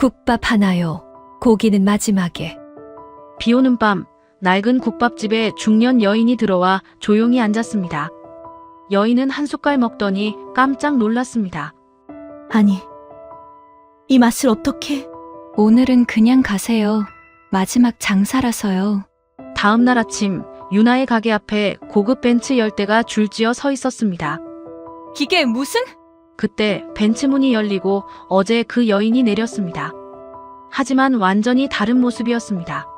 국밥 하나요. 고기는 마지막에. 비 오는 밤, 낡은 국밥집에 중년 여인이 들어와 조용히 앉았습니다. 여인은 한 숟갈 먹더니 깜짝 놀랐습니다. 아니, 이 맛을 어떻게? 오늘은 그냥 가세요. 마지막 장사라서요. 다음 날 아침, 유나의 가게 앞에 고급 벤츠 10대가 줄지어 서 있었습니다. 이게 무슨? 그때 벤츠 문이 열리고 어제 그 여인이 내렸습니다. 하지만 완전히 다른 모습이었습니다.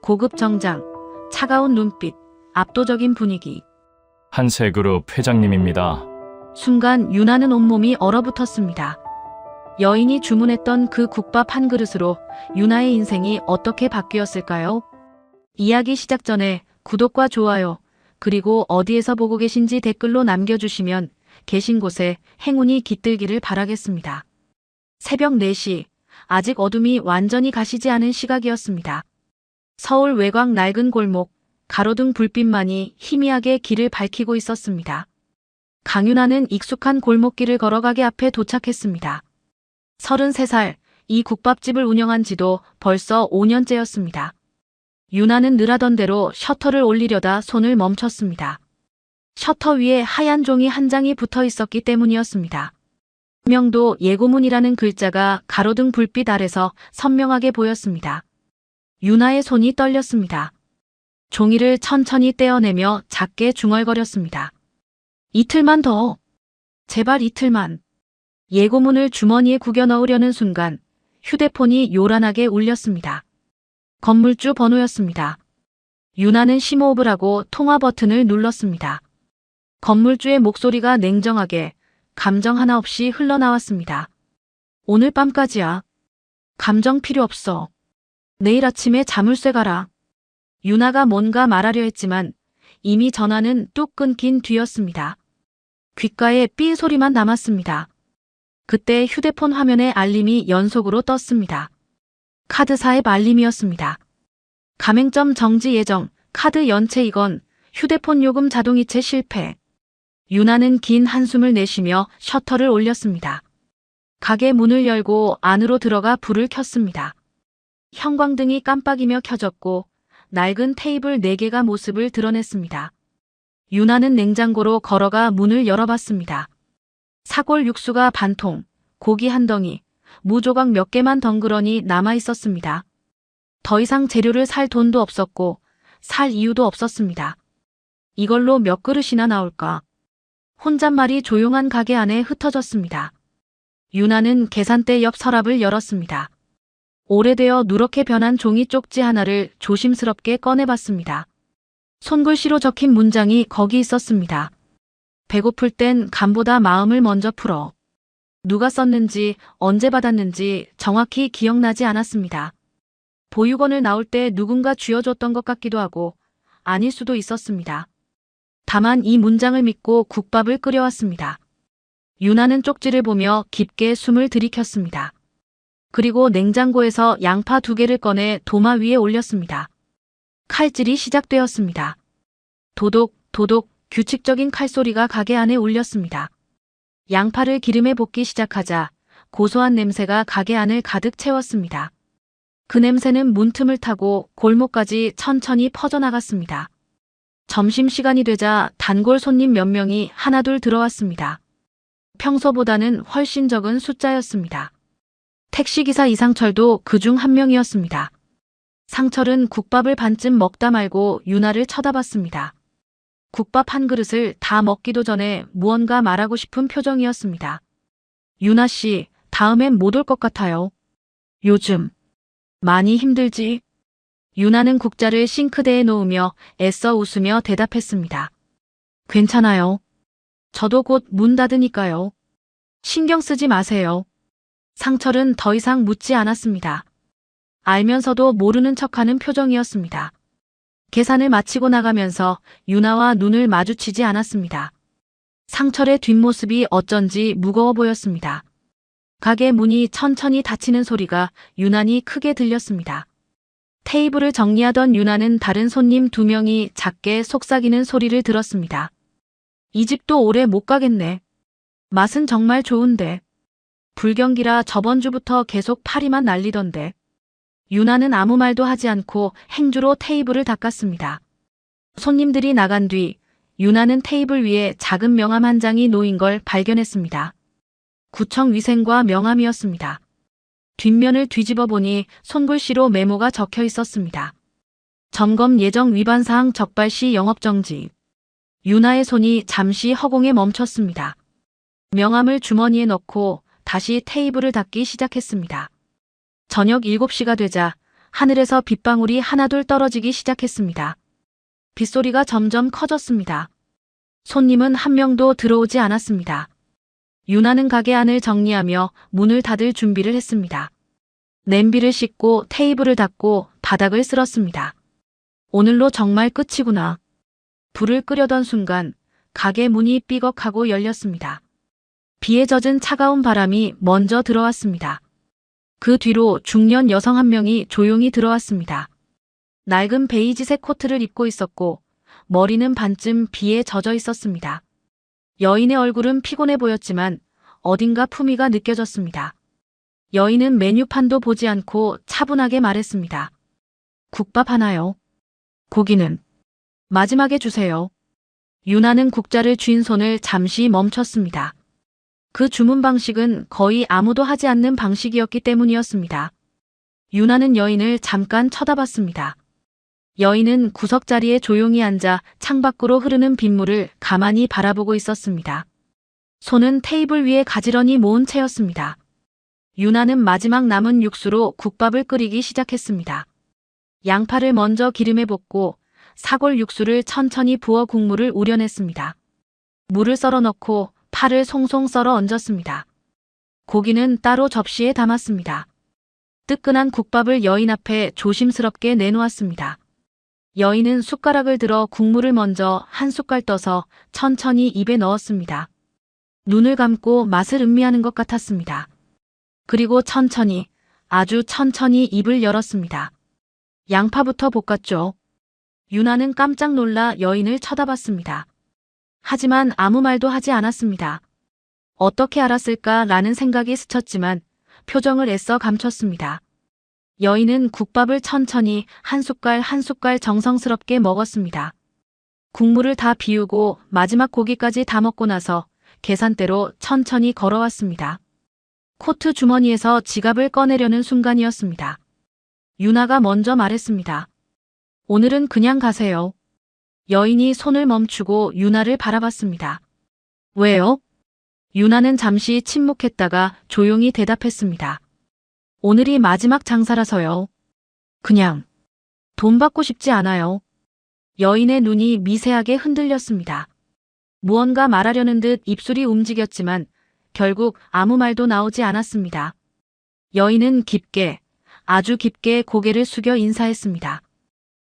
고급 정장, 차가운 눈빛, 압도적인 분위기. 한세그룹 회장님입니다. 순간 유나는 온몸이 얼어붙었습니다. 여인이 주문했던 그 국밥 한 그릇으로 유나의 인생이 어떻게 바뀌었을까요? 이야기 시작 전에 구독과 좋아요, 그리고 어디에서 보고 계신지 댓글로 남겨주시면 계신 곳에 행운이 깃들기를 바라겠습니다. 새벽 4시, 아직 어둠이 완전히 가시지 않은 시각이었습니다. 서울 외곽 낡은 골목, 가로등 불빛만이 희미하게 길을 밝히고 있었습니다. 강윤아는 익숙한 골목길을 걸어 가게 앞에 도착했습니다. 33살, 이 국밥집을 운영한 지도 벌써 5년째였습니다. 유나는 늘 하던 대로 셔터를 올리려다 손을 멈췄습니다. 셔터 위에 하얀 종이 한 장이 붙어 있었기 때문이었습니다. 명도 예고문이라는 글자가 가로등 불빛 아래서 선명하게 보였습니다. 유나의 손이 떨렸습니다. 종이를 천천히 떼어내며 작게 중얼거렸습니다. 이틀만 더. 제발 이틀만. 예고문을 주머니에 구겨 넣으려는 순간 휴대폰이 요란하게 울렸습니다. 건물주 번호였습니다. 유나는 심호흡을 하고 통화 버튼을 눌렀습니다. 건물주의 목소리가 냉정하게 감정 하나 없이 흘러나왔습니다. 오늘 밤까지야. 감정 필요 없어. 내일 아침에 자물쇠 가라. 유나가 뭔가 말하려 했지만 이미 전화는 뚝 끊긴 뒤였습니다. 귓가에 삐 소리만 남았습니다. 그때 휴대폰 화면에 알림이 연속으로 떴습니다. 카드사의 알림이었습니다. 가맹점 정지 예정, 카드 연체 이건, 휴대폰 요금 자동이체 실패. 유나는 긴 한숨을 내쉬며 셔터를 올렸습니다. 가게 문을 열고 안으로 들어가 불을 켰습니다. 형광등이 깜빡이며 켜졌고 낡은 테이블 4개가 모습을 드러냈습니다. 유나는 냉장고로 걸어가 문을 열어봤습니다. 사골 육수가 반통, 고기 한 덩이, 무 조각 몇 개만 덩그러니 남아 있었습니다. 더 이상 재료를 살 돈도 없었고 살 이유도 없었습니다. 이걸로 몇 그릇이나 나올까? 혼잣말이 조용한 가게 안에 흩어졌습니다. 유나는 계산대 옆 서랍을 열었습니다. 오래되어 누렇게 변한 종이 쪽지 하나를 조심스럽게 꺼내봤습니다. 손글씨로 적힌 문장이 거기 있었습니다. 배고플 땐 간보다 마음을 먼저 풀어. 누가 썼는지 언제 받았는지 정확히 기억나지 않았습니다. 보육원을 나올 때 누군가 쥐어줬던 것 같기도 하고 아닐 수도 있었습니다. 다만 이 문장을 믿고 국밥을 끓여왔습니다. 유나는 쪽지를 보며 깊게 숨을 들이켰습니다. 그리고 냉장고에서 양파 2개를 꺼내 도마 위에 올렸습니다. 칼질이 시작되었습니다. 도독, 도독, 규칙적인 칼소리가 가게 안에 울렸습니다. 양파를 기름에 볶기 시작하자 고소한 냄새가 가게 안을 가득 채웠습니다. 그 냄새는 문틈을 타고 골목까지 천천히 퍼져나갔습니다. 점심시간이 되자 단골 손님 몇 명이 하나둘 들어왔습니다. 평소보다는 훨씬 적은 숫자였습니다. 택시기사 이상철도 그중 한 명이었습니다. 상철은 국밥을 반쯤 먹다 말고 유나를 쳐다봤습니다. 국밥 한 그릇을 다 먹기도 전에 무언가 말하고 싶은 표정이었습니다. 유나 씨, 다음엔 못 올 것 같아요. 요즘 많이 힘들지? 유나는 국자를 싱크대에 놓으며 애써 웃으며 대답했습니다. 괜찮아요. 저도 곧 문 닫으니까요. 신경 쓰지 마세요. 상철은 더 이상 묻지 않았습니다. 알면서도 모르는 척하는 표정이었습니다. 계산을 마치고 나가면서 유나와 눈을 마주치지 않았습니다. 상철의 뒷모습이 어쩐지 무거워 보였습니다. 가게 문이 천천히 닫히는 소리가 유난히 크게 들렸습니다. 테이블을 정리하던 유나는 다른 손님 2명이 작게 속삭이는 소리를 들었습니다. 이 집도 오래 못 가겠네. 맛은 정말 좋은데. 불경기라 저번 주부터 계속 파리만 날리던데. 유나는 아무 말도 하지 않고 행주로 테이블을 닦았습니다. 손님들이 나간 뒤 유나는 테이블 위에 작은 명함 한 장이 놓인 걸 발견했습니다. 구청 위생과 명함이었습니다. 뒷면을 뒤집어 보니 손글씨로 메모가 적혀 있었습니다. 점검 예정 위반 사항 적발 시 영업정지. 유나의 손이 잠시 허공에 멈췄습니다. 명함을 주머니에 넣고 다시 테이블을 닦기 시작했습니다. 저녁 7시가 되자 하늘에서 빗방울이 하나둘 떨어지기 시작했습니다. 빗소리가 점점 커졌습니다. 손님은 한 명도 들어오지 않았습니다. 유나는 가게 안을 정리하며 문을 닫을 준비를 했습니다. 냄비를 씻고 테이블을 닦고 바닥을 쓸었습니다. 오늘로 정말 끝이구나. 불을 끄려던 순간 가게 문이 삐걱하고 열렸습니다. 비에 젖은 차가운 바람이 먼저 들어왔습니다. 그 뒤로 중년 여성 한 명이 조용히 들어왔습니다. 낡은 베이지색 코트를 입고 있었고 머리는 반쯤 비에 젖어 있었습니다. 여인의 얼굴은 피곤해 보였지만 어딘가 품위가 느껴졌습니다. 여인은 메뉴판도 보지 않고 차분하게 말했습니다. 국밥 하나요. 고기는 마지막에 주세요. 유나는 국자를 쥔 손을 잠시 멈췄습니다. 그 주문 방식은 거의 아무도 하지 않는 방식이었기 때문이었습니다. 유나는 여인을 잠깐 쳐다봤습니다. 여인은 구석자리에 조용히 앉아 창밖으로 흐르는 빗물을 가만히 바라보고 있었습니다. 손은 테이블 위에 가지런히 모은 채였습니다. 유나는 마지막 남은 육수로 국밥을 끓이기 시작했습니다. 양파를 먼저 기름에 볶고 사골 육수를 천천히 부어 국물을 우려냈습니다. 물을 썰어 넣고 파를 송송 썰어 얹었습니다. 고기는 따로 접시에 담았습니다. 뜨끈한 국밥을 여인 앞에 조심스럽게 내놓았습니다. 여인은 숟가락을 들어 국물을 먼저 한 숟갈 떠서 천천히 입에 넣었습니다. 눈을 감고 맛을 음미하는 것 같았습니다. 그리고 천천히, 아주 천천히 입을 열었습니다. 양파부터 볶았죠. 유나는 깜짝 놀라 여인을 쳐다봤습니다. 하지만 아무 말도 하지 않았습니다. 어떻게 알았을까라는 생각이 스쳤지만 표정을 애써 감췄습니다. 여인은 국밥을 천천히 한 숟갈 한 숟갈 정성스럽게 먹었습니다. 국물을 다 비우고 마지막 고기까지 다 먹고 나서 계산대로 천천히 걸어왔습니다. 코트 주머니에서 지갑을 꺼내려는 순간이었습니다. 유나가 먼저 말했습니다. 오늘은 그냥 가세요. 여인이 손을 멈추고 유나를 바라봤습니다. 왜요? 유나는 잠시 침묵했다가 조용히 대답했습니다. 오늘이 마지막 장사라서요. 그냥 돈 받고 싶지 않아요. 여인의 눈이 미세하게 흔들렸습니다. 무언가 말하려는 듯 입술이 움직였지만 결국 아무 말도 나오지 않았습니다. 여인은 깊게, 아주 깊게 고개를 숙여 인사했습니다.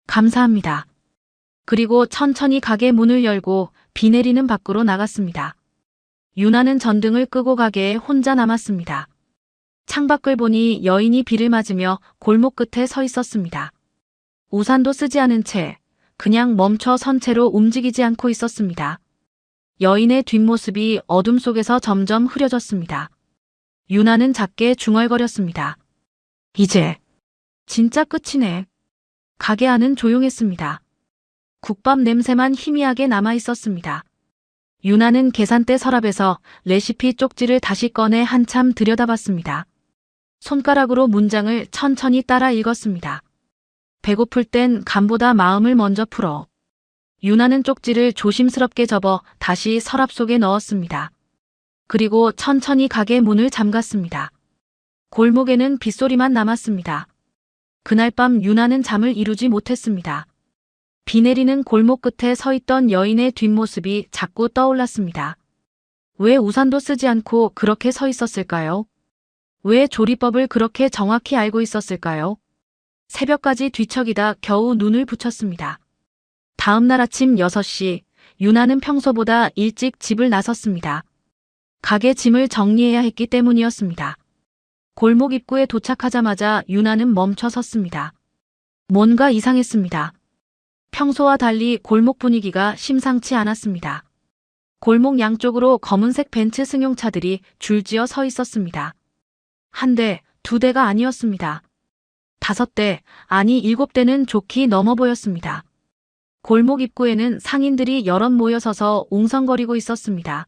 감사합니다. 그리고 천천히 가게 문을 열고 비 내리는 밖으로 나갔습니다. 유나는 전등을 끄고 가게에 혼자 남았습니다. 창밖을 보니 여인이 비를 맞으며 골목 끝에 서 있었습니다. 우산도 쓰지 않은 채 그냥 멈춰 선 채로 움직이지 않고 있었습니다. 여인의 뒷모습이 어둠 속에서 점점 흐려졌습니다. 유나는 작게 중얼거렸습니다. 이제 진짜 끝이네. 가게 안은 조용했습니다. 국밥 냄새만 희미하게 남아 있었습니다. 유나는 계산대 서랍에서 레시피 쪽지를 다시 꺼내 한참 들여다봤습니다. 손가락으로 문장을 천천히 따라 읽었습니다. 배고플 땐 간보다 마음을 먼저 풀어. 유나는 쪽지를 조심스럽게 접어 다시 서랍 속에 넣었습니다. 그리고 천천히 가게 문을 잠갔습니다. 골목에는 빗소리만 남았습니다. 그날 밤 유나는 잠을 이루지 못했습니다. 비 내리는 골목 끝에 서 있던 여인의 뒷모습이 자꾸 떠올랐습니다. 왜 우산도 쓰지 않고 그렇게 서 있었을까요? 왜 조리법을 그렇게 정확히 알고 있었을까요? 새벽까지 뒤척이다 겨우 눈을 붙였습니다. 다음 날 아침 6시, 유나는 평소보다 일찍 집을 나섰습니다. 가게 짐을 정리해야 했기 때문이었습니다. 골목 입구에 도착하자마자 유나는 멈춰 섰습니다. 뭔가 이상했습니다. 평소와 달리 골목 분위기가 심상치 않았습니다. 골목 양쪽으로 검은색 벤츠 승용차들이 줄지어 서 있었습니다. 한 대, 두 대가 아니었습니다. 5대, 아니 7대는 좋게 넘어 보였습니다. 골목 입구에는 상인들이 여럿 모여서서 웅성거리고 있었습니다.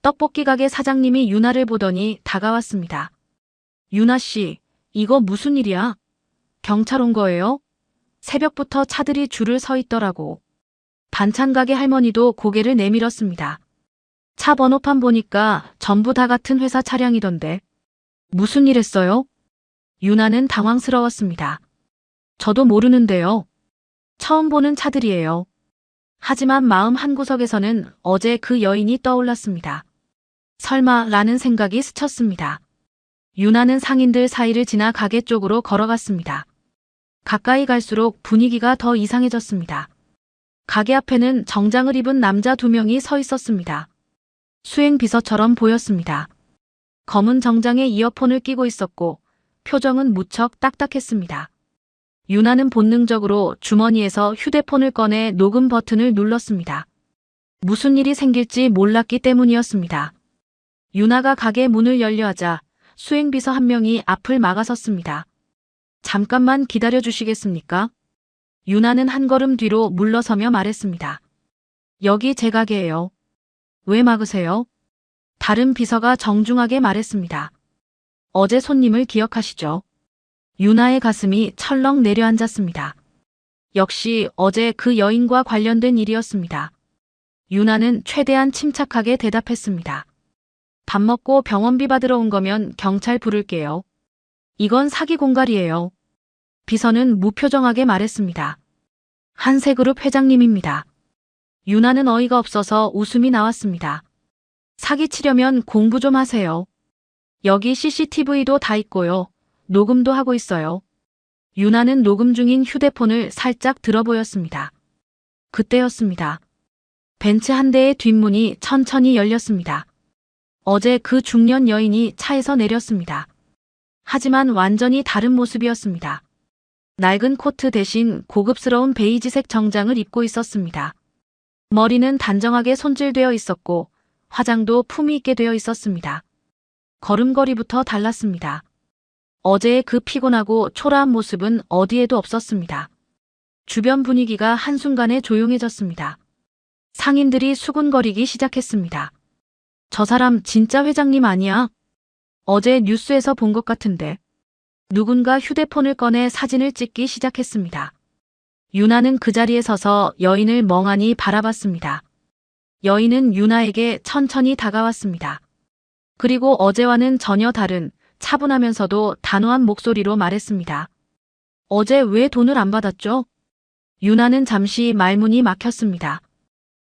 떡볶이 가게 사장님이 유나를 보더니 다가왔습니다. 유나 씨, 이거 무슨 일이야? 경찰 온 거예요? 새벽부터 차들이 줄을 서 있더라고. 반찬 가게 할머니도 고개를 내밀었습니다. 차 번호판 보니까 전부 다 같은 회사 차량이던데. 무슨 일 했어요? 유나는 당황스러웠습니다. 저도 모르는데요. 처음 보는 차들이에요. 하지만 마음 한구석에서는 어제 그 여인이 떠올랐습니다. 설마 라는 생각이 스쳤습니다. 유나는 상인들 사이를 지나 가게 쪽으로 걸어갔습니다. 가까이 갈수록 분위기가 더 이상해졌습니다. 가게 앞에는 정장을 입은 남자 2명이 서 있었습니다. 수행비서처럼 보였습니다. 검은 정장에 이어폰을 끼고 있었고 표정은 무척 딱딱했습니다. 유나는 본능적으로 주머니에서 휴대폰을 꺼내 녹음 버튼을 눌렀습니다. 무슨 일이 생길지 몰랐기 때문이었습니다. 유나가 가게 문을 열려 하자 수행비서 한 명이 앞을 막아섰습니다. 잠깐만 기다려 주시겠습니까? 유나는 한 걸음 뒤로 물러서며 말했습니다. 여기 제 가게예요. 왜 막으세요? 다른 비서가 정중하게 말했습니다. 어제 손님을 기억하시죠? 유나의 가슴이 철렁 내려앉았습니다. 역시 어제 그 여인과 관련된 일이었습니다. 유나는 최대한 침착하게 대답했습니다. 밥 먹고 병원비 받으러 온 거면 경찰 부를게요. 이건 사기 공갈이에요. 비서는 무표정하게 말했습니다. 한세그룹 회장님입니다. 유나는 어이가 없어서 웃음이 나왔습니다. 사기치려면 공부 좀 하세요. 여기 CCTV도 다 있고요. 녹음도 하고 있어요. 유나는 녹음 중인 휴대폰을 살짝 들어 보였습니다. 그때였습니다. 벤츠 한 대의 뒷문이 천천히 열렸습니다. 어제 그 중년 여인이 차에서 내렸습니다. 하지만 완전히 다른 모습이었습니다. 낡은 코트 대신 고급스러운 베이지색 정장을 입고 있었습니다. 머리는 단정하게 손질되어 있었고 화장도 품위 있게 되어 있었습니다. 걸음걸이부터 달랐습니다. 어제의 그 피곤하고 초라한 모습은 어디에도 없었습니다. 주변 분위기가 한순간에 조용해졌습니다. 상인들이 수군거리기 시작했습니다. 저 사람 진짜 회장님 아니야? 어제 뉴스에서 본 것 같은데. 누군가 휴대폰을 꺼내 사진을 찍기 시작했습니다. 유나는 그 자리에 서서 여인을 멍하니 바라봤습니다. 여인은 유나에게 천천히 다가왔습니다. 그리고 어제와는 전혀 다른 차분하면서도 단호한 목소리로 말했습니다. 어제 왜 돈을 안 받았죠? 유나는 잠시 말문이 막혔습니다.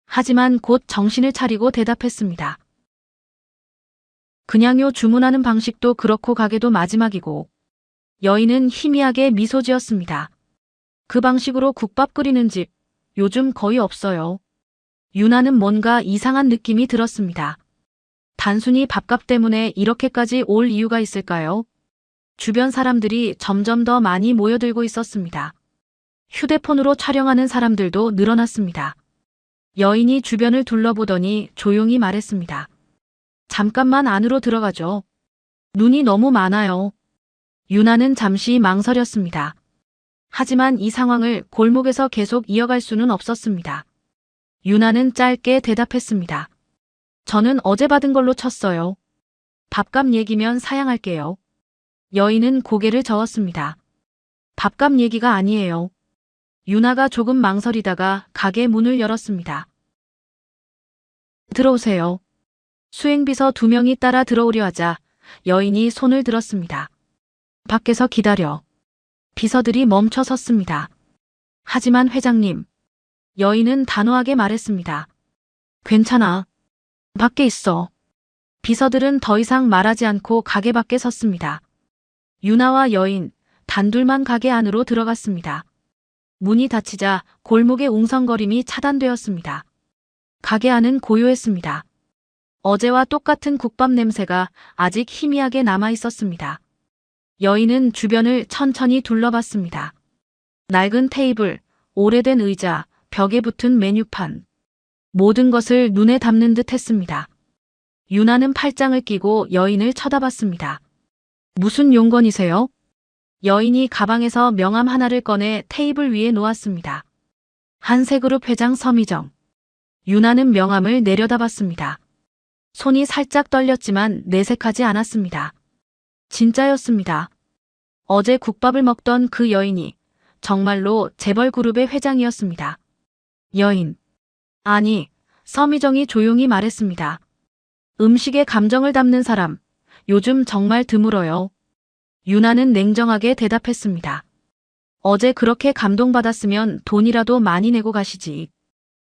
하지만 곧 정신을 차리고 대답했습니다. 그냥요, 주문하는 방식도 그렇고 가게도 마지막이고. 여인은 희미하게 미소 지었습니다. 그 방식으로 국밥 끓이는 집, 요즘 거의 없어요. 유나는 뭔가 이상한 느낌이 들었습니다. 단순히 밥값 때문에 이렇게까지 올 이유가 있을까요? 주변 사람들이 점점 더 많이 모여들고 있었습니다. 휴대폰으로 촬영하는 사람들도 늘어났습니다. 여인이 주변을 둘러보더니 조용히 말했습니다. 잠깐만 안으로 들어가죠. 눈이 너무 많아요. 유나는 잠시 망설였습니다. 하지만 이 상황을 골목에서 계속 이어갈 수는 없었습니다. 유나는 짧게 대답했습니다. 저는 어제 받은 걸로 쳤어요. 밥값 얘기면 사양할게요. 여인은 고개를 저었습니다. 밥값 얘기가 아니에요. 유나가 조금 망설이다가 가게 문을 열었습니다. 들어오세요. 수행비서 2명이 따라 들어오려 하자 여인이 손을 들었습니다. 밖에서 기다려. 비서들이 멈춰 섰습니다. 하지만 회장님, 여인은 단호하게 말했습니다. 괜찮아. 밖에 있어. 비서들은 더 이상 말하지 않고 가게 밖에 섰습니다. 유나와 여인, 단둘만 가게 안으로 들어갔습니다. 문이 닫히자 골목의 웅성거림이 차단되었습니다. 가게 안은 고요했습니다. 어제와 똑같은 국밥 냄새가 아직 희미하게 남아 있었습니다. 여인은 주변을 천천히 둘러봤습니다. 낡은 테이블, 오래된 의자, 벽에 붙은 메뉴판. 모든 것을 눈에 담는 듯 했습니다. 유나는 팔짱을 끼고 여인을 쳐다봤습니다. 무슨 용건이세요? 여인이 가방에서 명함 하나를 꺼내 테이블 위에 놓았습니다. 한세그룹 회장 서미정. 유나는 명함을 내려다봤습니다. 손이 살짝 떨렸지만 내색하지 않았습니다. 진짜였습니다. 어제 국밥을 먹던 그 여인이 정말로 재벌그룹의 회장이었습니다. 여인. 아니, 서미정이 조용히 말했습니다. 음식에 감정을 담는 사람, 요즘 정말 드물어요. 유나는 냉정하게 대답했습니다. 어제 그렇게 감동받았으면 돈이라도 많이 내고 가시지.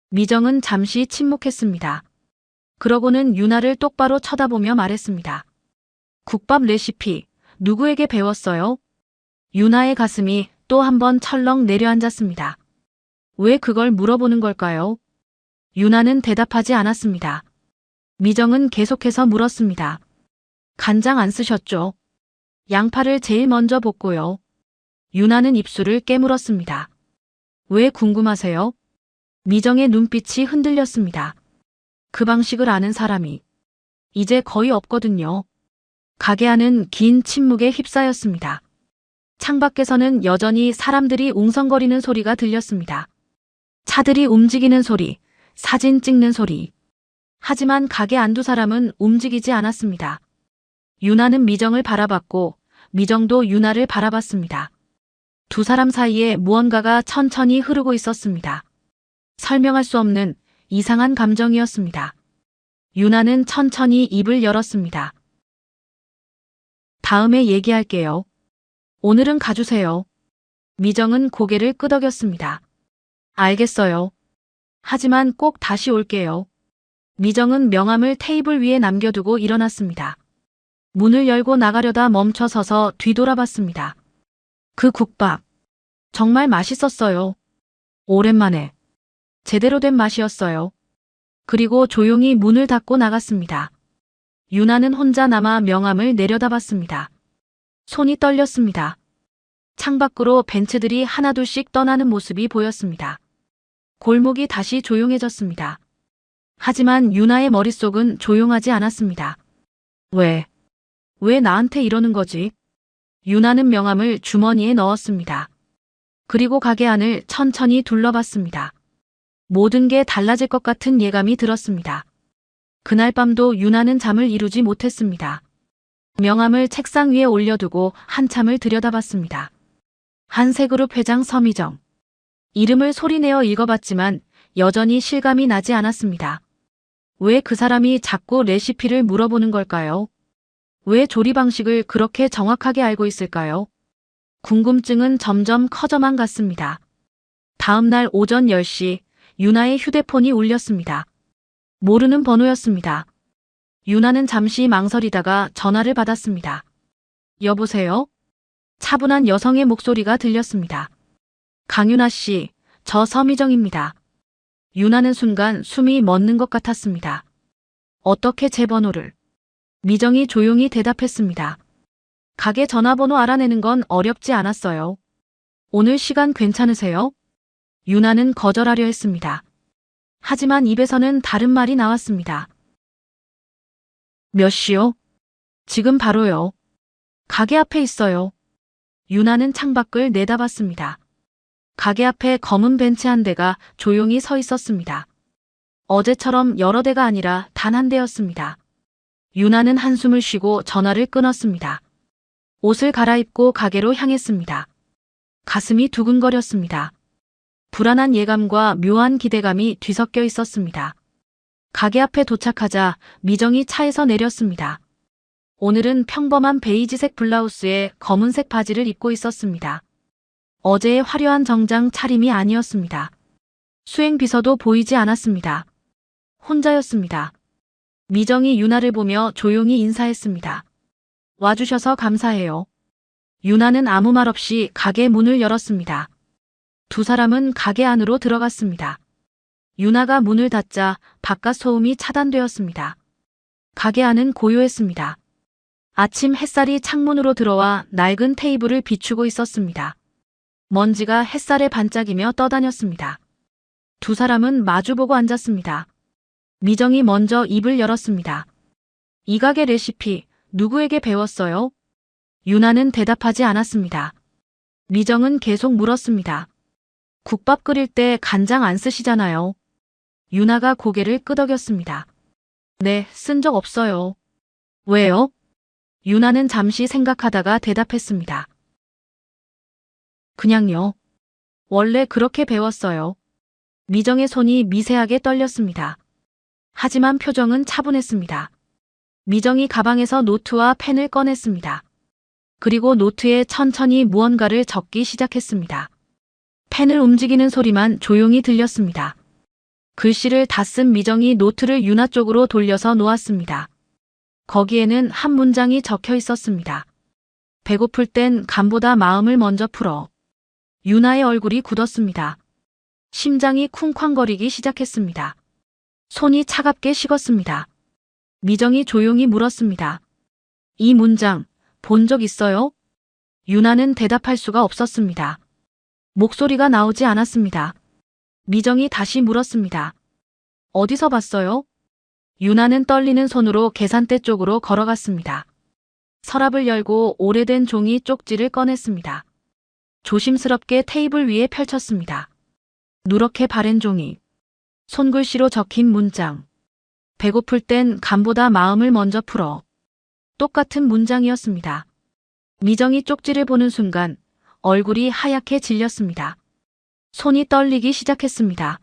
미정은 잠시 침묵했습니다. 그러고는 유나를 똑바로 쳐다보며 말했습니다. 국밥 레시피, 누구에게 배웠어요? 유나의 가슴이 또 한 번 철렁 내려앉았습니다. 왜 그걸 물어보는 걸까요? 유나는 대답하지 않았습니다. 미정은 계속해서 물었습니다. 간장 안 쓰셨죠? 양파를 제일 먼저 볶고요. 유나는 입술을 깨물었습니다. 왜 궁금하세요? 미정의 눈빛이 흔들렸습니다. 그 방식을 아는 사람이 이제 거의 없거든요. 가게 안은 긴 침묵에 휩싸였습니다. 창밖에서는 여전히 사람들이 웅성거리는 소리가 들렸습니다. 차들이 움직이는 소리, 사진 찍는 소리. 하지만 가게 안 두 사람은 움직이지 않았습니다. 유나는 미정을 바라봤고 미정도 유나를 바라봤습니다. 두 사람 사이에 무언가가 천천히 흐르고 있었습니다. 설명할 수 없는 이상한 감정이었습니다. 유나는 천천히 입을 열었습니다. 다음에 얘기할게요. 오늘은 가주세요. 미정은 고개를 끄덕였습니다. 알겠어요. 하지만 꼭 다시 올게요. 미정은 명함을 테이블 위에 남겨두고 일어났습니다. 문을 열고 나가려다 멈춰서서 뒤돌아봤습니다. 그 국밥. 정말 맛있었어요. 오랜만에. 제대로 된 맛이었어요. 그리고 조용히 문을 닫고 나갔습니다. 유나는 혼자 남아 명함을 내려다봤습니다. 손이 떨렸습니다. 창밖으로 벤츠들이 하나둘씩 떠나는 모습이 보였습니다. 골목이 다시 조용해졌습니다. 하지만 유나의 머릿속은 조용하지 않았습니다. 왜 나한테 이러는 거지? 유나는 명함을 주머니에 넣었습니다. 그리고 가게 안을 천천히 둘러봤습니다. 모든 게 달라질 것 같은 예감이 들었습니다. 그날 밤도 유나는 잠을 이루지 못했습니다. 명함을 책상 위에 올려두고 한참을 들여다봤습니다. 한세그룹 회장 서미정. 이름을 소리내어 읽어봤지만 여전히 실감이 나지 않았습니다. 왜 그 사람이 자꾸 레시피를 물어보는 걸까요? 왜 조리 방식을 그렇게 정확하게 알고 있을까요? 궁금증은 점점 커져만 갔습니다. 다음 날 오전 10시 유나의 휴대폰이 울렸습니다. 모르는 번호였습니다. 유나는 잠시 망설이다가 전화를 받았습니다. 여보세요? 차분한 여성의 목소리가 들렸습니다. 강유나 씨, 저 서미정입니다. 유나는 순간 숨이 멎는 것 같았습니다. 어떻게 제 번호를? 미정이 조용히 대답했습니다. 가게 전화번호 알아내는 건 어렵지 않았어요. 오늘 시간 괜찮으세요? 유나는 거절하려 했습니다. 하지만 입에서는 다른 말이 나왔습니다. 몇 시요? 지금 바로요. 가게 앞에 있어요. 유나는 창밖을 내다봤습니다. 가게 앞에 검은 벤츠 한 대가 조용히 서 있었습니다. 어제처럼 여러 대가 아니라 단 한 대였습니다. 유나는 한숨을 쉬고 전화를 끊었습니다. 옷을 갈아입고 가게로 향했습니다. 가슴이 두근거렸습니다. 불안한 예감과 묘한 기대감이 뒤섞여 있었습니다. 가게 앞에 도착하자 미정이 차에서 내렸습니다. 오늘은 평범한 베이지색 블라우스에 검은색 바지를 입고 있었습니다. 어제의 화려한 정장 차림이 아니었습니다. 수행 비서도 보이지 않았습니다. 혼자였습니다. 미정이 유나를 보며 조용히 인사했습니다. 와주셔서 감사해요. 유나는 아무 말 없이 가게 문을 열었습니다. 두 사람은 가게 안으로 들어갔습니다. 유나가 문을 닫자 바깥 소음이 차단되었습니다. 가게 안은 고요했습니다. 아침 햇살이 창문으로 들어와 낡은 테이블을 비추고 있었습니다. 먼지가 햇살에 반짝이며 떠다녔습니다. 두 사람은 마주보고 앉았습니다. 미정이 먼저 입을 열었습니다. 이 가게 레시피 누구에게 배웠어요? 유나는 대답하지 않았습니다. 미정은 계속 물었습니다. 국밥 끓일 때 간장 안 쓰시잖아요. 유나가 고개를 끄덕였습니다. 네, 쓴 적 없어요. 왜요? 유나는 잠시 생각하다가 대답했습니다. 그냥요. 원래 그렇게 배웠어요. 미정의 손이 미세하게 떨렸습니다. 하지만 표정은 차분했습니다. 미정이 가방에서 노트와 펜을 꺼냈습니다. 그리고 노트에 천천히 무언가를 적기 시작했습니다. 펜을 움직이는 소리만 조용히 들렸습니다. 글씨를 다 쓴 미정이 노트를 유나 쪽으로 돌려서 놓았습니다. 거기에는 한 문장이 적혀 있었습니다. 배고플 땐 간보다 마음을 먼저 풀어. 유나의 얼굴이 굳었습니다. 심장이 쿵쾅거리기 시작했습니다. 손이 차갑게 식었습니다. 미정이 조용히 물었습니다. 이 문장 본 적 있어요? 유나는 대답할 수가 없었습니다. 목소리가 나오지 않았습니다. 미정이 다시 물었습니다. 어디서 봤어요? 유나는 떨리는 손으로 계산대 쪽으로 걸어갔습니다. 서랍을 열고 오래된 종이 쪽지를 꺼냈습니다. 조심스럽게 테이블 위에 펼쳤습니다. 누렇게 바랜 종이, 손글씨로 적힌 문장. 배고플 땐 간보다 마음을 먼저 풀어. 똑같은 문장이었습니다. 미정이 쪽지를 보는 순간 얼굴이 하얗게 질렸습니다. 손이 떨리기 시작했습니다.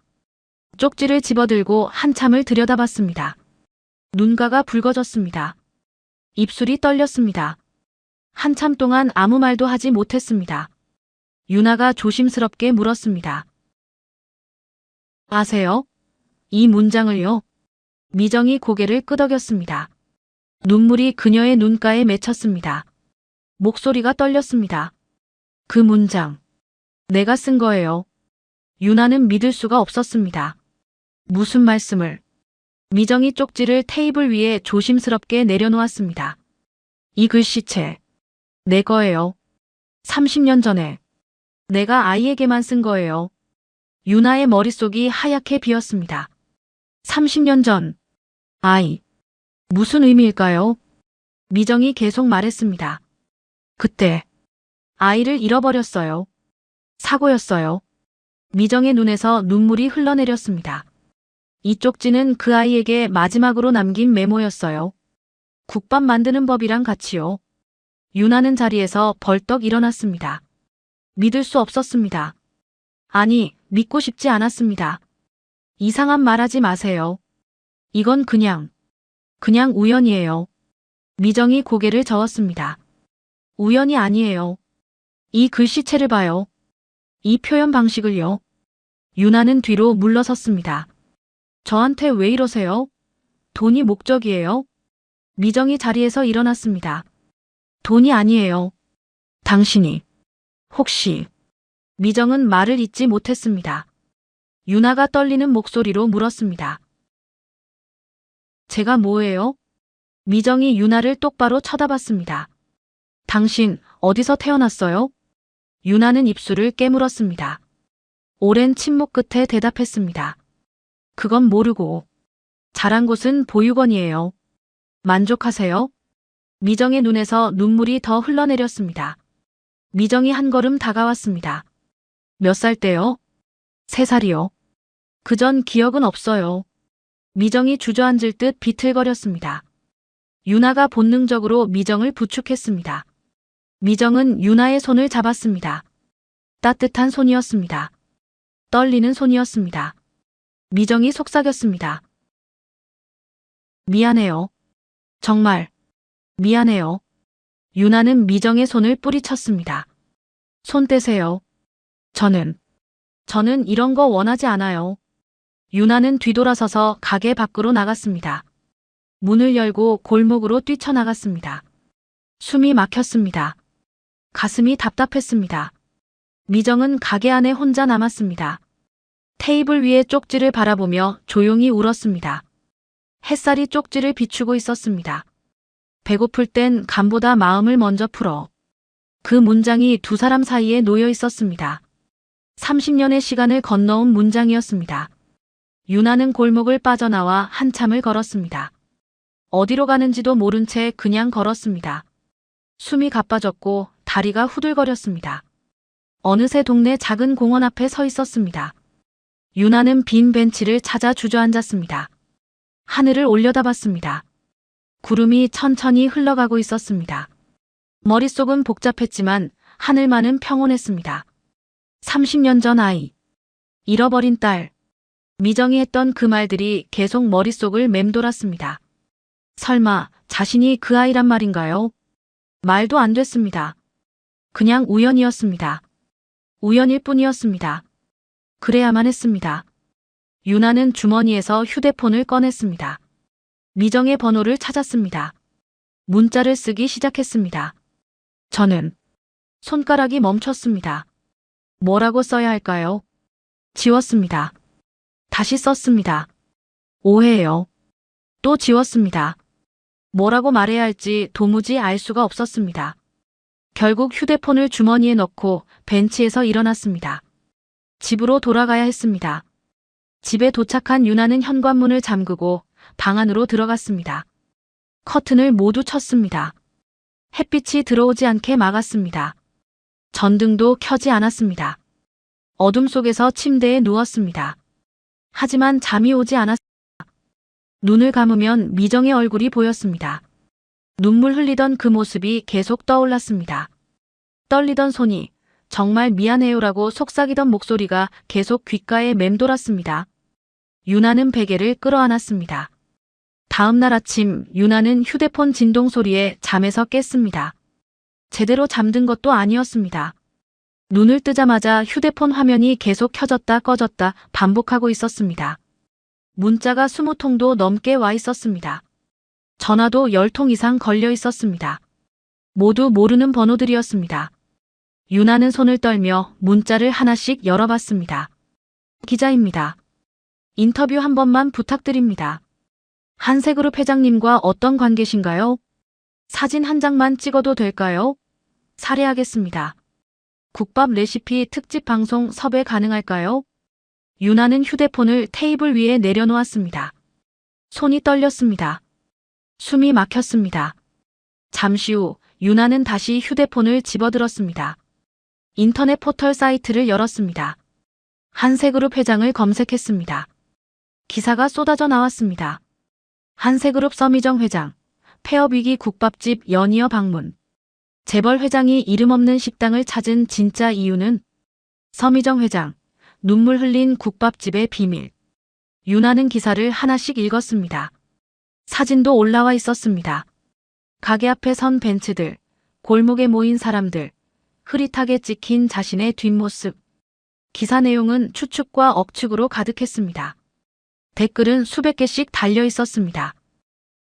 쪽지를 집어들고 한참을 들여다봤습니다. 눈가가 붉어졌습니다. 입술이 떨렸습니다. 한참 동안 아무 말도 하지 못했습니다. 유나가 조심스럽게 물었습니다. 아세요? 이 문장을요? 미정이 고개를 끄덕였습니다. 눈물이 그녀의 눈가에 맺혔습니다. 목소리가 떨렸습니다. 그 문장, 내가 쓴 거예요. 유나는 믿을 수가 없었습니다. 무슨 말씀을? 미정이 쪽지를 테이블 위에 조심스럽게 내려놓았습니다. 이 글씨체, 내 거예요. 30년 전에. 내가 아이에게만 쓴 거예요. 유나의 머릿속이 하얗게 비었습니다. 30년 전, 아이. 무슨 의미일까요? 미정이 계속 말했습니다. 그때, 아이를 잃어버렸어요. 사고였어요. 미정의 눈에서 눈물이 흘러내렸습니다. 이 쪽지는 그 아이에게 마지막으로 남긴 메모였어요. 국밥 만드는 법이랑 같이요. 유나는 자리에서 벌떡 일어났습니다. 믿을 수 없었습니다. 아니, 믿고 싶지 않았습니다. 이상한 말 하지 마세요. 이건 그냥 우연이에요. 미정이 고개를 저었습니다. 우연이 아니에요. 이 글씨체를 봐요. 이 표현 방식을요. 유나는 뒤로 물러섰습니다. 저한테 왜 이러세요? 돈이 목적이에요? 미정이 자리에서 일어났습니다. 돈이 아니에요. 당신이 혹시... 미정은 말을 잇지 못했습니다. 유나가 떨리는 목소리로 물었습니다. 제가 뭐예요? 미정이 유나를 똑바로 쳐다봤습니다. 당신 어디서 태어났어요? 유나는 입술을 깨물었습니다. 오랜 침묵 끝에 대답했습니다. 그건 모르고. 자란 곳은 보육원이에요. 만족하세요? 미정의 눈에서 눈물이 더 흘러내렸습니다. 미정이 한 걸음 다가왔습니다. 몇 살 때요? 3살이요. 그전 기억은 없어요. 미정이 주저앉을 듯 비틀거렸습니다. 유나가 본능적으로 미정을 부축했습니다. 미정은 유나의 손을 잡았습니다. 따뜻한 손이었습니다. 떨리는 손이었습니다. 미정이 속삭였습니다. 미안해요. 정말 미안해요. 유나는 미정의 손을 뿌리쳤습니다. 손 떼세요. 저는 이런 거 원하지 않아요. 유나는 뒤돌아서서 가게 밖으로 나갔습니다. 문을 열고 골목으로 뛰쳐나갔습니다. 숨이 막혔습니다. 가슴이 답답했습니다. 미정은 가게 안에 혼자 남았습니다. 테이블 위에 쪽지를 바라보며 조용히 울었습니다. 햇살이 쪽지를 비추고 있었습니다. 배고플 땐 간보다 마음을 먼저 풀어. 그 문장이 두 사람 사이에 놓여 있었습니다. 30년의 시간을 건너온 문장이었습니다. 유나는 골목을 빠져나와 한참을 걸었습니다. 어디로 가는지도 모른 채 그냥 걸었습니다. 숨이 가빠졌고 다리가 후들거렸습니다. 어느새 동네 작은 공원 앞에 서 있었습니다. 유나는 빈 벤치를 찾아 주저앉았습니다. 하늘을 올려다봤습니다. 구름이 천천히 흘러가고 있었습니다. 머릿속은 복잡했지만 하늘만은 평온했습니다. 30년 전 아이, 잃어버린 딸, 미정이 했던 그 말들이 계속 머릿속을 맴돌았습니다. 설마 자신이 그 아이란 말인가요? 말도 안 됐습니다. 그냥 우연이었습니다. 우연일 뿐이었습니다. 그래야만 했습니다. 유나는 주머니에서 휴대폰을 꺼냈습니다. 미정의 번호를 찾았습니다. 문자를 쓰기 시작했습니다. 저는 손가락이 멈췄습니다. 뭐라고 써야 할까요? 지웠습니다. 다시 썼습니다. 오해예요. 또 지웠습니다. 뭐라고 말해야 할지 도무지 알 수가 없었습니다. 결국 휴대폰을 주머니에 넣고 벤치에서 일어났습니다. 집으로 돌아가야 했습니다. 집에 도착한 유나는 현관문을 잠그고 방 안으로 들어갔습니다. 커튼을 모두 쳤습니다. 햇빛이 들어오지 않게 막았습니다. 전등도 켜지 않았습니다. 어둠 속에서 침대에 누웠습니다. 하지만 잠이 오지 않았습니다. 눈을 감으면 미정의 얼굴이 보였습니다. 눈물 흘리던 그 모습이 계속 떠올랐습니다. 떨리던 손이 정말 미안해요라고 속삭이던 목소리가 계속 귓가에 맴돌았습니다. 유나는 베개를 끌어안았습니다. 다음 날 아침 유나는 휴대폰 진동 소리에 잠에서 깼습니다. 제대로 잠든 것도 아니었습니다. 눈을 뜨자마자 휴대폰 화면이 계속 켜졌다 꺼졌다 반복하고 있었습니다. 문자가 20통도 넘게 와 있었습니다. 전화도 10통 이상 걸려 있었습니다. 모두 모르는 번호들이었습니다. 유나는 손을 떨며 문자를 하나씩 열어봤습니다. 기자입니다. 인터뷰 한 번만 부탁드립니다. 한세그룹 회장님과 어떤 관계신가요? 사진 한 장만 찍어도 될까요? 살해하겠습니다. 국밥 레시피 특집 방송 섭외 가능할까요? 유나는 휴대폰을 테이블 위에 내려놓았습니다. 손이 떨렸습니다. 숨이 막혔습니다. 잠시 후 유나는 다시 휴대폰을 집어들었습니다. 인터넷 포털 사이트를 열었습니다. 한세그룹 회장을 검색했습니다. 기사가 쏟아져 나왔습니다. 한세그룹 서미정 회장, 폐업 위기 국밥집 연이어 방문. 재벌 회장이 이름 없는 식당을 찾은 진짜 이유는? 서미정 회장, 눈물 흘린 국밥집의 비밀. 유나는 기사를 하나씩 읽었습니다. 사진도 올라와 있었습니다. 가게 앞에 선 벤츠들, 골목에 모인 사람들, 흐릿하게 찍힌 자신의 뒷모습. 기사 내용은 추측과 억측으로 가득했습니다. 댓글은 수백 개씩 달려 있었습니다.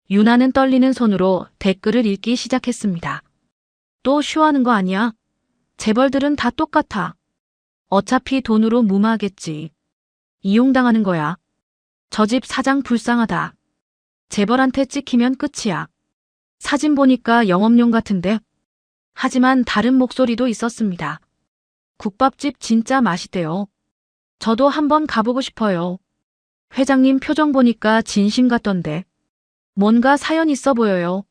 유나는 떨리는 손으로 댓글을 읽기 시작했습니다. 또 쇼하는 거 아니야? 재벌들은 다 똑같아. 어차피 돈으로 무마하겠지. 이용당하는 거야. 저 집 사장 불쌍하다. 재벌한테 찍히면 끝이야. 사진 보니까 영업용 같은데? 하지만 다른 목소리도 있었습니다. 국밥집 진짜 맛있대요. 저도 한번 가보고 싶어요. 회장님 표정 보니까 진심 같던데. 뭔가 사연 있어 보여요.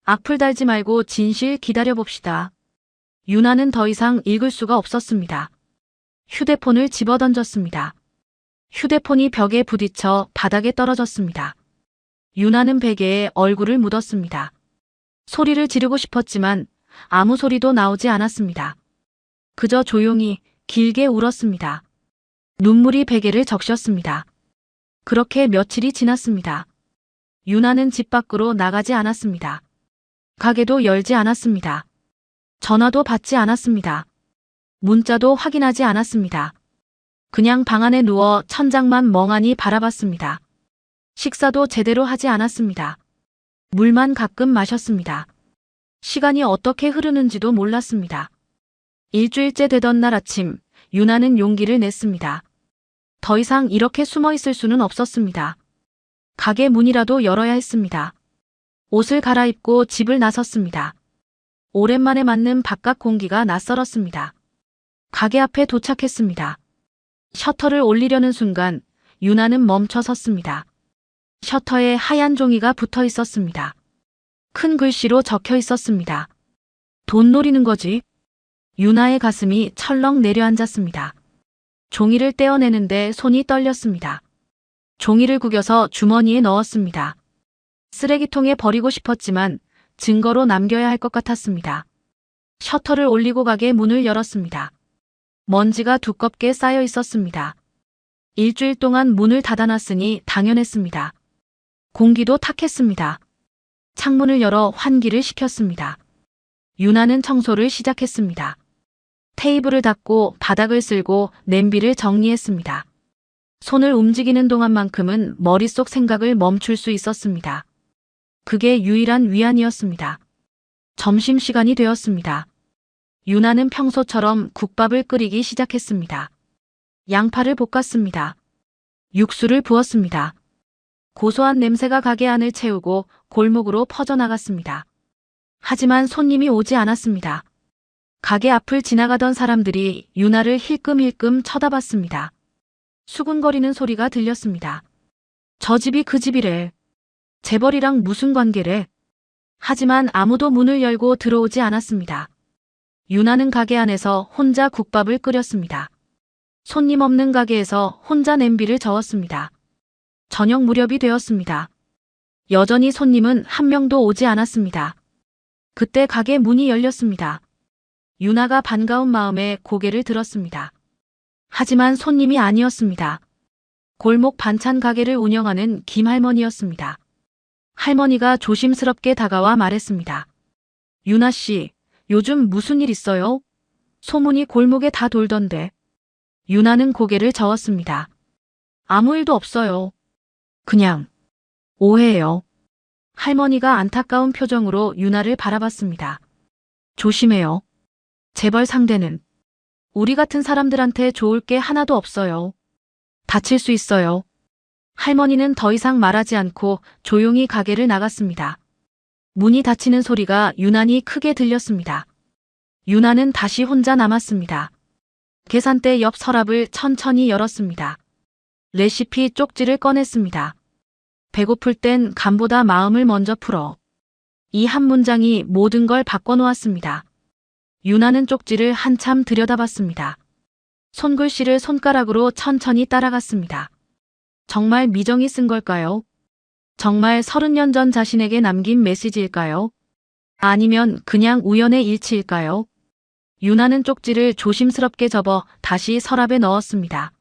악플 달지 말고 진실 기다려봅시다. 유나는 더 이상 읽을 수가 없었습니다. 휴대폰을 집어던졌습니다. 휴대폰이 벽에 부딪혀 바닥에 떨어졌습니다. 유나는 베개에 얼굴을 묻었습니다. 소리를 지르고 싶었지만 아무 소리도 나오지 않았습니다. 그저 조용히 길게 울었습니다. 눈물이 베개를 적셨습니다. 그렇게 며칠이 지났습니다. 유나는 집 밖으로 나가지 않았습니다. 가게도 열지 않았습니다. 전화도 받지 않았습니다. 문자도 확인하지 않았습니다. 그냥 방 안에 누워 천장만 멍하니 바라봤습니다. 식사도 제대로 하지 않았습니다. 물만 가끔 마셨습니다. 시간이 어떻게 흐르는지도 몰랐습니다. 일주일째 되던 날 아침, 유나는 용기를 냈습니다. 더 이상 이렇게 숨어 있을 수는 없었습니다. 가게 문이라도 열어야 했습니다. 옷을 갈아입고 집을 나섰습니다. 오랜만에 맞는 바깥 공기가 낯설었습니다. 가게 앞에 도착했습니다. 셔터를 올리려는 순간 유나는 멈춰 섰습니다. 셔터에 하얀 종이가 붙어 있었습니다. 큰 글씨로 적혀 있었습니다. 돈 노리는 거지. 유나의 가슴이 철렁 내려앉았습니다. 종이를 떼어내는데 손이 떨렸습니다. 종이를 구겨서 주머니에 넣었습니다. 쓰레기통에 버리고 싶었지만 증거로 남겨야 할 것 같았습니다. 셔터를 올리고 가게 문을 열었습니다. 먼지가 두껍게 쌓여 있었습니다. 일주일 동안 문을 닫아놨으니 당연했습니다. 공기도 탁했습니다. 창문을 열어 환기를 시켰습니다. 유나는 청소를 시작했습니다. 테이블을 닦고 바닥을 쓸고 냄비를 정리했습니다. 손을 움직이는 동안만큼은 머릿속 생각을 멈출 수 있었습니다. 그게 유일한 위안이었습니다. 점심시간이 되었습니다. 유나는 평소처럼 국밥을 끓이기 시작했습니다. 양파를 볶았습니다. 육수를 부었습니다. 고소한 냄새가 가게 안을 채우고 골목으로 퍼져나갔습니다. 하지만 손님이 오지 않았습니다. 가게 앞을 지나가던 사람들이 유나를 힐끔힐끔 쳐다봤습니다. 수군거리는 소리가 들렸습니다. 저 집이 그 집이래. 재벌이랑 무슨 관계래. 하지만 아무도 문을 열고 들어오지 않았습니다. 유나는 가게 안에서 혼자 국밥을 끓였습니다. 손님 없는 가게에서 혼자 냄비를 저었습니다. 저녁 무렵이 되었습니다. 여전히 손님은 한 명도 오지 않았습니다. 그때 가게 문이 열렸습니다. 유나가 반가운 마음에 고개를 들었습니다. 하지만 손님이 아니었습니다. 골목 반찬 가게를 운영하는 김할머니였습니다. 할머니가 조심스럽게 다가와 말했습니다. 유나 씨, 요즘 무슨 일 있어요? 소문이 골목에 다 돌던데. 유나는 고개를 저었습니다. 아무 일도 없어요. 그냥 오해예요. 할머니가 안타까운 표정으로 유나를 바라봤습니다. 조심해요. 재벌 상대는 우리 같은 사람들한테 좋을 게 하나도 없어요. 다칠 수 있어요. 할머니는 더 이상 말하지 않고 조용히 가게를 나갔습니다. 문이 닫히는 소리가 유난히 크게 들렸습니다. 유나는 다시 혼자 남았습니다. 계산대 옆 서랍을 천천히 열었습니다. 레시피 쪽지를 꺼냈습니다. 배고플 땐 간보다 마음을 먼저 풀어. 이 한 문장이 모든 걸 바꿔놓았습니다. 유나는 쪽지를 한참 들여다봤습니다. 손글씨를 손가락으로 천천히 따라갔습니다. 정말 미정이 쓴 걸까요? 정말 30년 전 자신에게 남긴 메시지일까요? 아니면 그냥 우연의 일치일까요? 유나는 쪽지를 조심스럽게 접어 다시 서랍에 넣었습니다.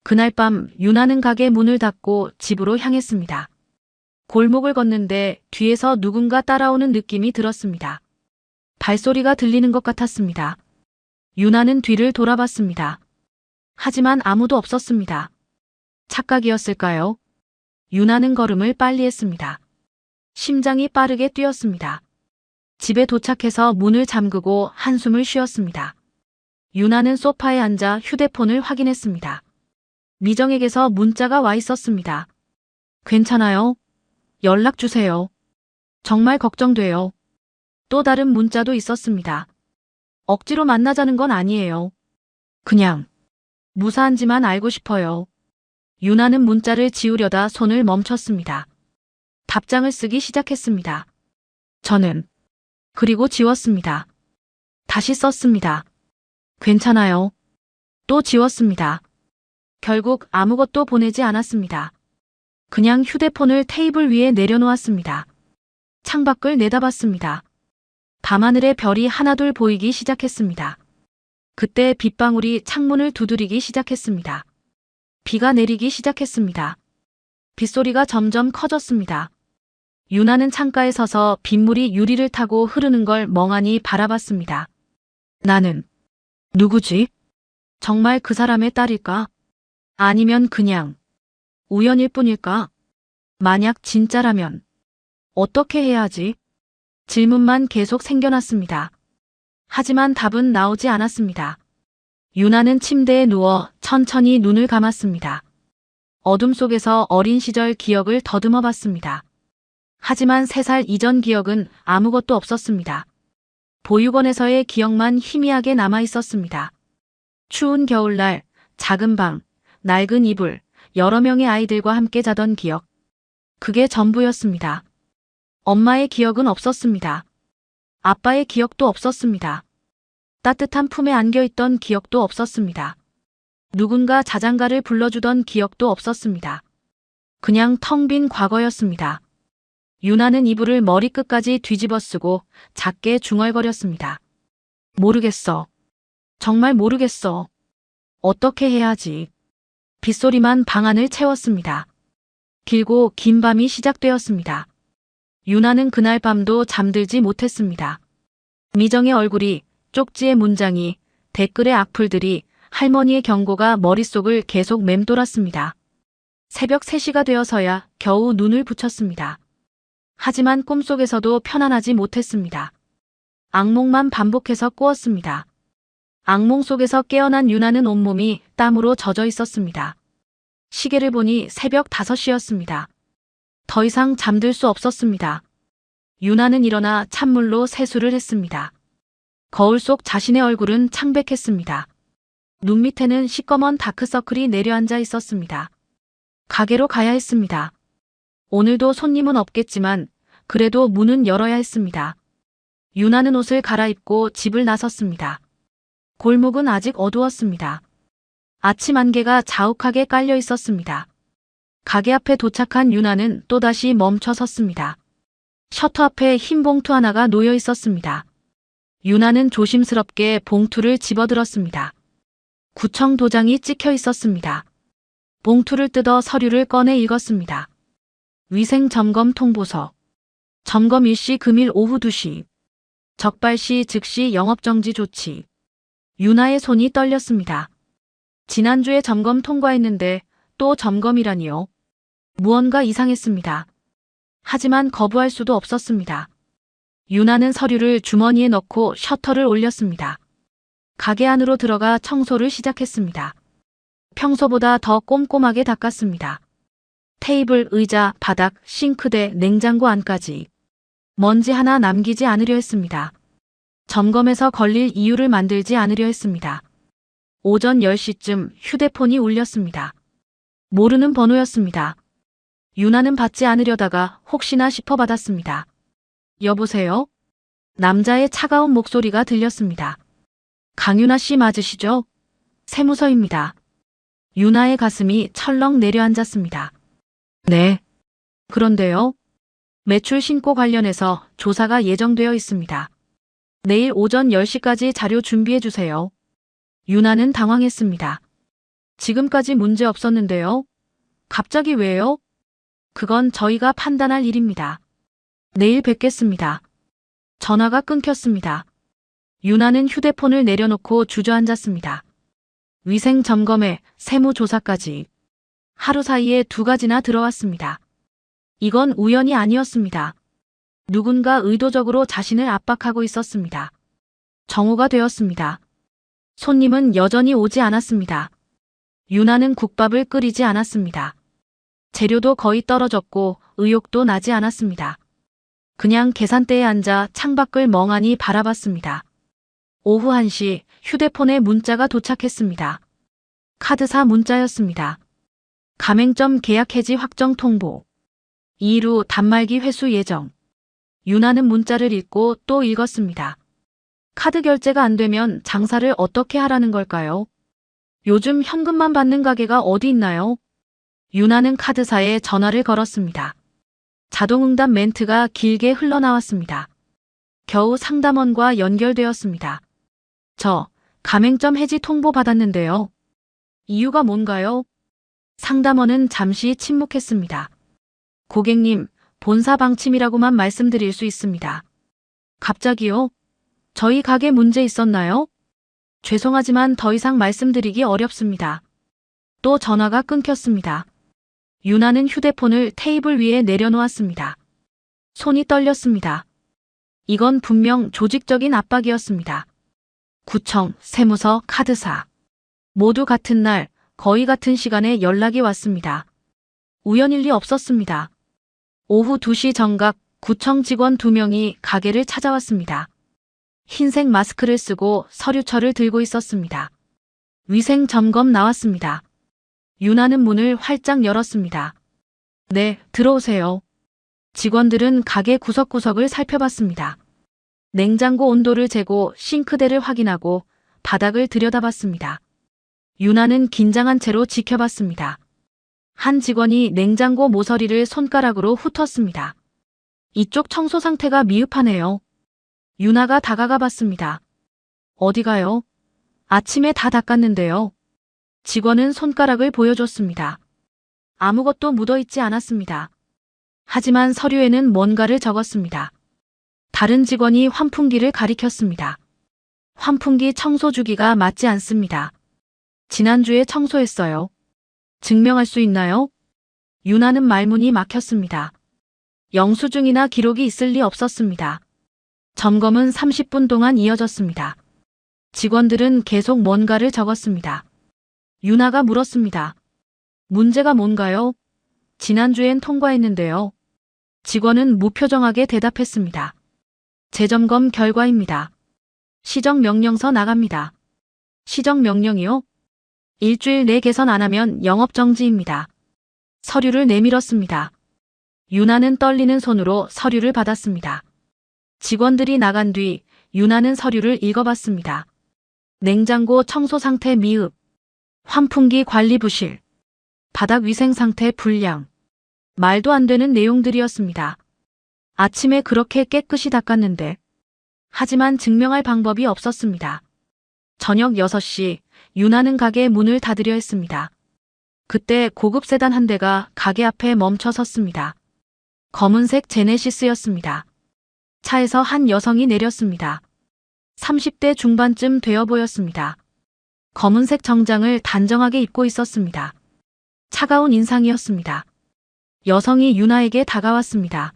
그날 밤 유나는 가게 문을 닫고 집으로 향했습니다. 골목을 걷는데 뒤에서 누군가 따라오는 느낌이 들었습니다. 발소리가 들리는 것 같았습니다. 유나는 뒤를 돌아봤습니다. 하지만 아무도 없었습니다. 착각이었을까요? 유나는 걸음을 빨리 했습니다. 심장이 빠르게 뛰었습니다. 집에 도착해서 문을 잠그고 한숨을 쉬었습니다. 유나는 소파에 앉아 휴대폰을 확인했습니다. 미정에게서 문자가 와 있었습니다. 괜찮아요? 연락 주세요. 정말 걱정돼요. 또 다른 문자도 있었습니다. 억지로 만나자는 건 아니에요. 그냥 무사한지만 알고 싶어요. 유나는 문자를 지우려다 손을 멈췄습니다. 답장을 쓰기 시작했습니다. 저는 그리고 지웠습니다. 다시 썼습니다. 괜찮아요. 또 지웠습니다. 결국 아무것도 보내지 않았습니다. 그냥 휴대폰을 테이블 위에 내려놓았습니다. 창밖을 내다봤습니다. 밤하늘에 별이 하나둘 보이기 시작했습니다. 그때 빗방울이 창문을 두드리기 시작했습니다. 비가 내리기 시작했습니다. 빗소리가 점점 커졌습니다. 유나는 창가에 서서 빗물이 유리를 타고 흐르는 걸 멍하니 바라봤습니다. 나는 누구지? 정말 그 사람의 딸일까? 아니면 그냥 우연일 뿐일까? 만약 진짜라면 어떻게 해야 하지? 질문만 계속 생겨났습니다. 하지만 답은 나오지 않았습니다. 유나는 침대에 누워 천천히 눈을 감았습니다. 어둠 속에서 어린 시절 기억을 더듬어 봤습니다. 하지만 3살 이전 기억은 아무것도 없었습니다. 보육원에서의 기억만 희미하게 남아 있었습니다. 추운 겨울날, 작은 방, 낡은 이불, 여러 명의 아이들과 함께 자던 기억. 그게 전부였습니다. 엄마의 기억은 없었습니다. 아빠의 기억도 없었습니다. 따뜻한 품에 안겨있던 기억도 없었습니다. 누군가 자장가를 불러주던 기억도 없었습니다. 그냥 텅 빈 과거였습니다. 유나는 이불을 머리끝까지 뒤집어 쓰고 작게 중얼거렸습니다. 모르겠어. 정말 모르겠어. 어떻게 해야 하지? 빗소리만 방안을 채웠습니다. 길고 긴 밤이 시작되었습니다. 유나는 그날 밤도 잠들지 못했습니다. 미정의 얼굴이, 쪽지의 문장이, 댓글의 악플들이, 할머니의 경고가 머릿속을 계속 맴돌았습니다. 새벽 3시가 되어서야 겨우 눈을 붙였습니다. 하지만 꿈속에서도 편안하지 못했습니다. 악몽만 반복해서 꾸었습니다. 악몽 속에서 깨어난 유나는 온몸이 땀으로 젖어 있었습니다. 시계를 보니 새벽 5시였습니다. 더 이상 잠들 수 없었습니다. 유나는 일어나 찬물로 세수를 했습니다. 거울 속 자신의 얼굴은 창백했습니다. 눈 밑에는 시꺼먼 다크서클이 내려앉아 있었습니다. 가게로 가야 했습니다. 오늘도 손님은 없겠지만 그래도 문은 열어야 했습니다. 유나는 옷을 갈아입고 집을 나섰습니다. 골목은 아직 어두웠습니다. 아침 안개가 자욱하게 깔려 있었습니다. 가게 앞에 도착한 유나는 또다시 멈춰 섰습니다. 셔터 앞에 흰 봉투 하나가 놓여 있었습니다. 유나는 조심스럽게 봉투를 집어들었습니다. 구청 도장이 찍혀 있었습니다. 봉투를 뜯어 서류를 꺼내 읽었습니다. 위생 점검 통보서. 점검 일시 금일 오후 2시. 적발 시 즉시 영업정지 조치. 유나의 손이 떨렸습니다. 지난주에 점검 통과했는데 또 점검이라니요. 무언가 이상했습니다. 하지만 거부할 수도 없었습니다. 유나는 서류를 주머니에 넣고 셔터를 올렸습니다. 가게 안으로 들어가 청소를 시작했습니다. 평소보다 더 꼼꼼하게 닦았습니다. 테이블, 의자, 바닥, 싱크대, 냉장고 안까지. 먼지 하나 남기지 않으려 했습니다. 점검에서 걸릴 이유를 만들지 않으려 했습니다. 오전 10시쯤 휴대폰이 울렸습니다. 모르는 번호였습니다. 유나는 받지 않으려다가 혹시나 싶어 받았습니다. 여보세요? 남자의 차가운 목소리가 들렸습니다. 강유나 씨 맞으시죠? 세무서입니다. 유나의 가슴이 철렁 내려앉았습니다. 네. 그런데요. 매출 신고 관련해서 조사가 예정되어 있습니다. 내일 오전 10시까지 자료 준비해 주세요. 유나는 당황했습니다. 지금까지 문제 없었는데요. 갑자기 왜요? 그건 저희가 판단할 일입니다. 내일 뵙겠습니다. 전화가 끊겼습니다. 유나는 휴대폰을 내려놓고 주저앉았습니다. 위생 점검에 세무조사까지. 하루 사이에 2가지나 들어왔습니다. 이건 우연이 아니었습니다. 누군가 의도적으로 자신을 압박하고 있었습니다. 정오가 되었습니다. 손님은 여전히 오지 않았습니다. 유나는 국밥을 끓이지 않았습니다. 재료도 거의 떨어졌고 의욕도 나지 않았습니다. 그냥 계산대에 앉아 창밖을 멍하니 바라봤습니다. 오후 1시 휴대폰에 문자가 도착했습니다. 카드사 문자였습니다. 가맹점 계약 해지 확정 통보. 2일 후 단말기 회수 예정. 유나는 문자를 읽고 또 읽었습니다. 카드 결제가 안 되면 장사를 어떻게 하라는 걸까요? 요즘 현금만 받는 가게가 어디 있나요? 유나는 카드사에 전화를 걸었습니다. 자동응답 멘트가 길게 흘러나왔습니다. 겨우 상담원과 연결되었습니다. 저 가맹점 해지 통보 받았는데요. 이유가 뭔가요? 상담원은 잠시 침묵했습니다. 고객님, 본사 방침이라고만 말씀드릴 수 있습니다. 갑자기요? 저희 가게 문제 있었나요? 죄송하지만 더 이상 말씀드리기 어렵습니다. 또 전화가 끊겼습니다. 유나는 휴대폰을 테이블 위에 내려놓았습니다. 손이 떨렸습니다. 이건 분명 조직적인 압박이었습니다. 구청, 세무서, 카드사. 모두 같은 날, 거의 같은 시간에 연락이 왔습니다. 우연일 리 없었습니다. 오후 2시 정각 구청 직원 2명이 가게를 찾아왔습니다. 흰색 마스크를 쓰고 서류철을 들고 있었습니다. 위생 점검 나왔습니다. 유나는 문을 활짝 열었습니다. 네, 들어오세요. 직원들은 가게 구석구석을 살펴봤습니다. 냉장고 온도를 재고 싱크대를 확인하고 바닥을 들여다봤습니다. 유나는 긴장한 채로 지켜봤습니다. 한 직원이 냉장고 모서리를 손가락으로 훑었습니다. 이쪽 청소 상태가 미흡하네요. 유나가 다가가 봤습니다. 어디 가요? 아침에 다 닦았는데요. 직원은 손가락을 보여줬습니다. 아무것도 묻어있지 않았습니다. 하지만 서류에는 뭔가를 적었습니다. 다른 직원이 환풍기를 가리켰습니다. 환풍기 청소 주기가 맞지 않습니다. 지난주에 청소했어요. 증명할 수 있나요? 유나는 말문이 막혔습니다. 영수증이나 기록이 있을 리 없었습니다. 점검은 30분 동안 이어졌습니다. 직원들은 계속 뭔가를 적었습니다. 유나가 물었습니다. 문제가 뭔가요? 지난주엔 통과했는데요. 직원은 무표정하게 대답했습니다. 재점검 결과입니다. 시정명령서 나갑니다. 시정명령이요? 일주일 내 개선 안 하면 영업정지입니다. 서류를 내밀었습니다. 유나는 떨리는 손으로 서류를 받았습니다. 직원들이 나간 뒤 유나는 서류를 읽어봤습니다. 냉장고 청소 상태 미흡, 환풍기 관리 부실, 바닥 위생 상태 불량. 말도 안 되는 내용들이었습니다. 아침에 그렇게 깨끗이 닦았는데. 하지만 증명할 방법이 없었습니다. 저녁 6시 유나는 가게 문을 닫으려 했습니다. 그때 고급 세단 한 대가 가게 앞에 멈춰 섰습니다. 검은색 제네시스였습니다. 차에서 한 여성이 내렸습니다. 30대 중반쯤 되어 보였습니다. 검은색 정장을 단정하게 입고 있었습니다. 차가운 인상이었습니다. 여성이 유나에게 다가왔습니다.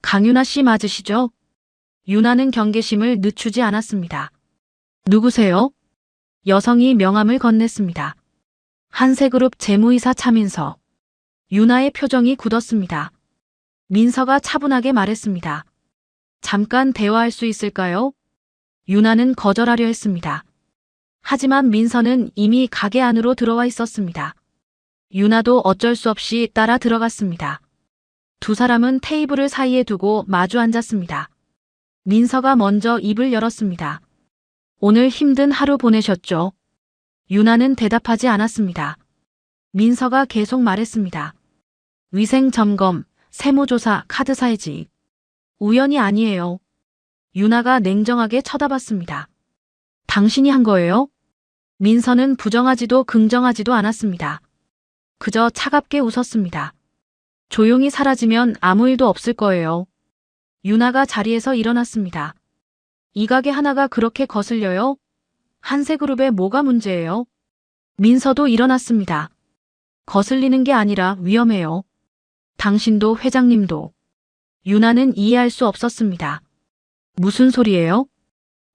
강유나 씨 맞으시죠? 유나는 경계심을 늦추지 않았습니다. 누구세요? 여성이 명함을 건넸습니다. 한세그룹 재무이사 차민서. 유나의 표정이 굳었습니다. 민서가 차분하게 말했습니다. 잠깐 대화할 수 있을까요? 유나는 거절하려 했습니다. 하지만 민서는 이미 가게 안으로 들어와 있었습니다. 유나도 어쩔 수 없이 따라 들어갔습니다. 두 사람은 테이블을 사이에 두고 마주 앉았습니다. 민서가 먼저 입을 열었습니다. 오늘 힘든 하루 보내셨죠? 유나는 대답하지 않았습니다. 민서가 계속 말했습니다. 위생 점검, 세무조사, 카드 사이지. 우연이 아니에요. 유나가 냉정하게 쳐다봤습니다. 당신이 한 거예요? 민서는 부정하지도 긍정하지도 않았습니다. 그저 차갑게 웃었습니다. 조용히 사라지면 아무 일도 없을 거예요. 유나가 자리에서 일어났습니다. 이 가게 하나가 그렇게 거슬려요? 한세그룹에 뭐가 문제예요? 민서도 일어났습니다. 거슬리는 게 아니라 위험해요. 당신도 회장님도. 유나는 이해할 수 없었습니다. 무슨 소리예요?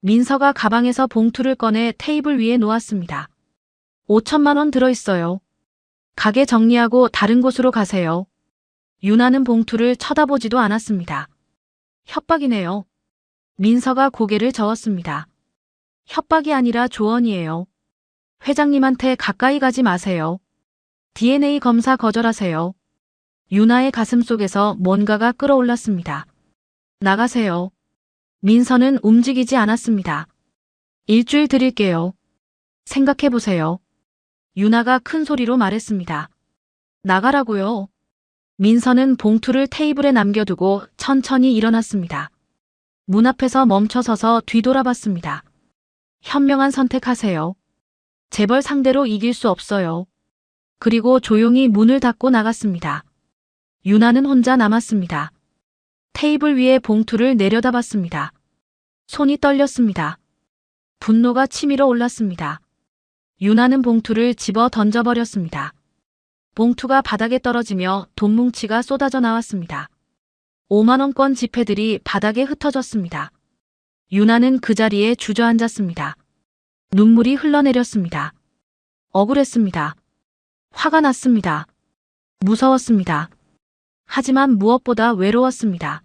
민서가 가방에서 봉투를 꺼내 테이블 위에 놓았습니다. 5천만 원 들어있어요. 가게 정리하고 다른 곳으로 가세요. 유나는 봉투를 쳐다보지도 않았습니다. 협박이네요. 민서가 고개를 저었습니다. 협박이 아니라 조언이에요. 회장님한테 가까이 가지 마세요. DNA 검사 거절하세요. 유나의 가슴 속에서 뭔가가 끓어올랐습니다. 나가세요. 민서는 움직이지 않았습니다. 일주일 드릴게요. 생각해보세요. 유나가 큰 소리로 말했습니다. 나가라고요. 민서는 봉투를 테이블에 남겨두고 천천히 일어났습니다. 문 앞에서 멈춰서서 뒤돌아봤습니다. 현명한 선택하세요. 재벌 상대로 이길 수 없어요. 그리고 조용히 문을 닫고 나갔습니다. 유나는 혼자 남았습니다. 테이블 위에 봉투를 내려다봤습니다. 손이 떨렸습니다. 분노가 치밀어 올랐습니다. 유나는 봉투를 집어 던져버렸습니다. 봉투가 바닥에 떨어지며 돈뭉치가 쏟아져 나왔습니다. 5만원권 지폐들이 바닥에 흩어졌습니다. 유나는 그 자리에 주저앉았습니다. 눈물이 흘러내렸습니다. 억울했습니다. 화가 났습니다. 무서웠습니다. 하지만 무엇보다 외로웠습니다.